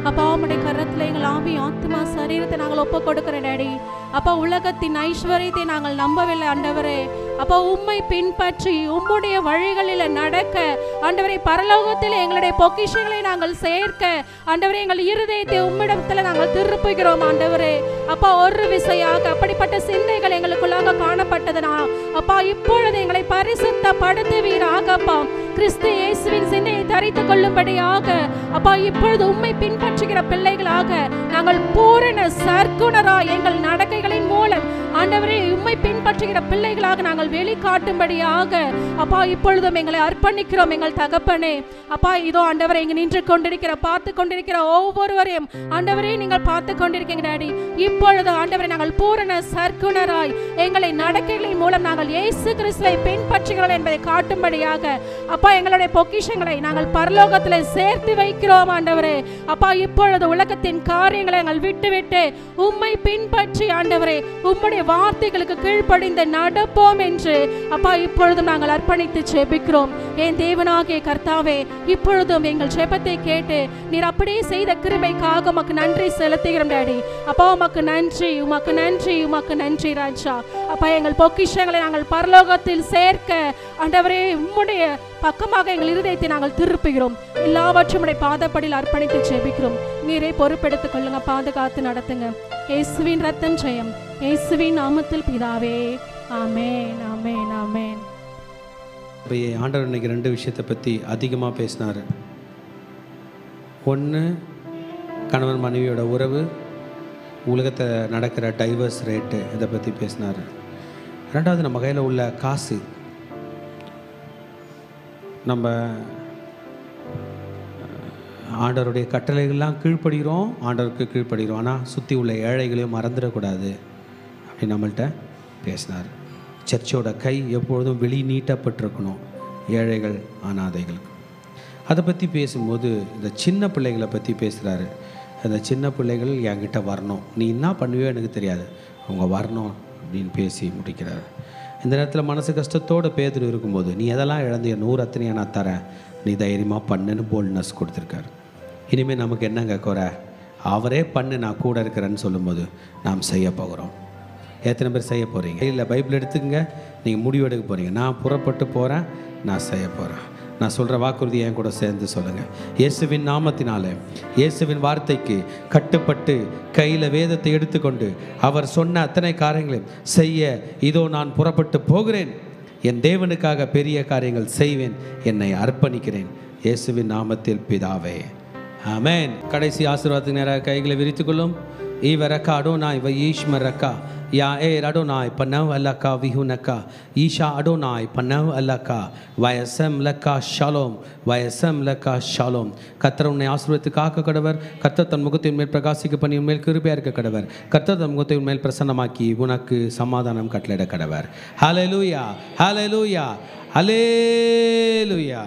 அப்பா உம்முடைய கரத்துல எங்கள் ஆவி ஆத்மா சரீரத்தை நாங்கள் ஒப்பு கொடுக்கிறோம் டாடி. அப்பா உலகத்தின் ஐஸ்வர்யத்தை நாங்கள் நம்பவில்லை ஆண்டவரே. அப்பா உம்மை பின்பற்றி உம்முடைய வழிகளில் நடக்க ஆண்டவரே, பரலோகத்தில் எங்களுடைய பொக்கிஷங்களை நாங்கள் சேர்க்க ஆண்டவரே எங்கள் இருதயத்தை உம்மிடத்தில் நாங்கள் திருப்புகிறோம் ஆண்டவரே. அப்பா ஒரு விசையாக அப்படிப்பட்ட சிந்தைகள் எங்களுக்குள்ளாக காணப்பட்டதுனா அப்பா இப்பொழுது எங்களை பரிசுத்தப்படுத்துவீராக. அப்பா கிறிஸ்து இயேசுவின் சிந்தையை தரித்துக் கொள்ளும்படியாக அப்பா இப்பொழுது உம்மை பின்பற்றுகிற பிள்ளைகளாக நாங்கள் பூரண சர்க்குணராய் எங்கள் நடக்கைகளின் மூலம் ஆண்டவரே உம்மை பின்பற்றுகிற பிள்ளைகளாக நாங்கள் வெளிக்காட்டும்படியாக அப்பா இப்பொழுதும் எங்களை அர்ப்பணிக்கிறோம் எங்கள் தகப்பனே. அப்பா இதோ ஆண்டவரே இங்கு நின்று கொண்டிருக்கிற பார்த்து கொண்டிருக்கிற ஒவ்வொருவரையும் ஆண்டவரே நீங்கள் பார்த்து கொண்டிருக்கீங்க டாடி. இப்பொழுது ஆண்டவரே நாங்கள் பூரண சர்க்குணராய் எங்களை நடக்கைகளின் மூலம் நாங்கள் இயேசு கிறிஸ்துவை பின்பற்றுகிறோம் என்பதை காட்டும்படியாக அப்பா எங்களுடைய பொக்கிஷங்களை நாங்கள் பரலோகத்தில் சேர்த்து வைக்கிறோம் ஆண்டவரே. அப்பா இப்பொழுது உலகத்தின் காரியங்களை நாங்கள் விட்டுவிட்டு உம்மை பின்பற்றி ஆண்டவரே உம்முடைய வார்த்தைகளுக்கு கீழ்ப்படிந்து நடப்போம் என்று அப்பா இப்பொழுதும் நாங்கள் அர்ப்பணித்து ஜெபிக்கிறோம். என் தேவனாகிய கர்த்தாவே, இப்பொழுதும் எங்கள் ஜெபத்தை கேட்டு நீர் அப்படியே செய்த கிருபைக்காக உமக்கு நன்றி செலுத்துகிறோம் டாடி. அப்பா உமக்கு நன்றி, உமக்கு நன்றி, உமக்கு நன்றி ராஜா. அப்பா எங்கள் பொக்கிஷங்களை நாங்கள் பரலோகத்தில் சேர்க்க ஆண்டவரே உம்முடைய பக்கமாக எங்கள் இருதயத்தை நாங்கள் திருப்புகிறோம். எல்லாவற்றும் உடைய பாதப்படியில் அர்ப்பணித்து ஜெபிக்கிறோம். நீரை பொறுப்பெடுத்துக் கொள்ளுங்க, பாதுகாத்து நடத்துங்க. இயேசுவின் ரத்தம் ஜெயம், இயேசுவின் நாமத்தில் பிதாவே, ஆமென், ஆமென், ஆமென். ஆண்டவர் இன்னைக்கு 2 விஷயத்தை பற்றி அதிகமாக பேசினார். ஒன்று, கணவன் மனைவியோட உறவு, உலகத்தில் நடக்கிற டைவர்ஸ் ரேட்டு, இதை பற்றி பேசினார். 2வது, நம்ம கையில் உள்ள காசு. நம்ம ஆண்டவருடைய கட்டளைகள்லாம் கீழ்ப்படுகிறோம், ஆண்டவருக்கு கீழ்ப்படுகிறோம், ஆனால் சுற்றி உள்ள ஏழைகளையும் மறந்துடக்கூடாது அப்படின்னு நம்மள்கிட்ட பேசினார். சர்ச்சோட கை எப்பொழுதும் வெளி நீட்டப்பட்டிருக்கணும் ஏழைகள் அனாதைகளுக்கு. அதை பற்றி பேசும்போது இந்த சின்ன பிள்ளைகளை பற்றி பேசுகிறாரு. அந்த சின்ன பிள்ளைகள் என்கிட்ட வரணும், நீ என்ன பண்ணுவியோ எனக்கு தெரியாது, அவங்க வரணும் அப்படின்னு பேசி முடிக்கிறார். இந்த நேரத்தில் மனசு கஷ்டத்தோடு பேதுரு இருக்கும்போது, நீ எதெல்லாம் இழந்திய 100 அத்தனையாக நான் தரேன், நீ தைரியமாக பண்ணுன்னு போல்ட்னஸ் கொடுத்துருக்காரு. இனிமேல் நமக்கு என்னங்க குறை? அவரே பண்ணு, நான் கூட இருக்கிறேன்னு சொல்லும்போது நாம் செய்ய போகிறோம். எத்தனை பேர் செய்ய போகிறீங்க? இல்லை, பைபிள் எடுத்துக்கங்க, நீங்கள் முடிவு எடுக்க போகிறீங்க. நான் புறப்பட்டு போகிறேன், நான் செய்ய போகிறேன். நான் சொல்கிற வாக்குறுதி என் கூட சேர்ந்து சொல்லுங்கள். இயேசுவின் நாமத்தினாலே, இயேசுவின் வார்த்தைக்கு கட்டுப்பட்டு கையில் வேதத்தை எடுத்துக்கொண்டு அவர் சொன்ன அத்தனை காரியங்களையும் செய்ய இதோ நான் புறப்பட்டு போகிறேன். என் தேவனுக்காக பெரிய காரியங்கள் செய்வேன். என்னை அர்ப்பணிக்கிறேன். இயேசுவின் நாமத்தில் பிதாவே, ஆமென். கடைசி ஆசீர்வாதத்துக்கு நேராக கைகளை விரித்துக்கொள்ளும். ஈவரக்கா அடோனாய் வயீஷ்மரக்கா யா ஏர் அடோனாய் பனவ் அல்லக்கா விஹுனக்கா ஈஷா அடோனாய் பனவ் அல்லக்கா வயசம் லக்கா ஷாலோம் வயசம் லக்கா ஷாலோம். கர்த்தர் உன்னை ஆசீர்வதித்து காக்க கடவர். கர்த்தர் தன் முகத்தின் மேல் பிரகாசிக்க பண்ணி உன்மேல் கிருபையா இருக்க கடவர். கர்த்தர் தன் முகத்தின் மேல் பிரசன்னமாக்கி உனக்கு சமாதானம் கட்டளையிட கடவர். ஹல்லேலூயா, ஹல்லேலூயா, ஹல்லேலூயா.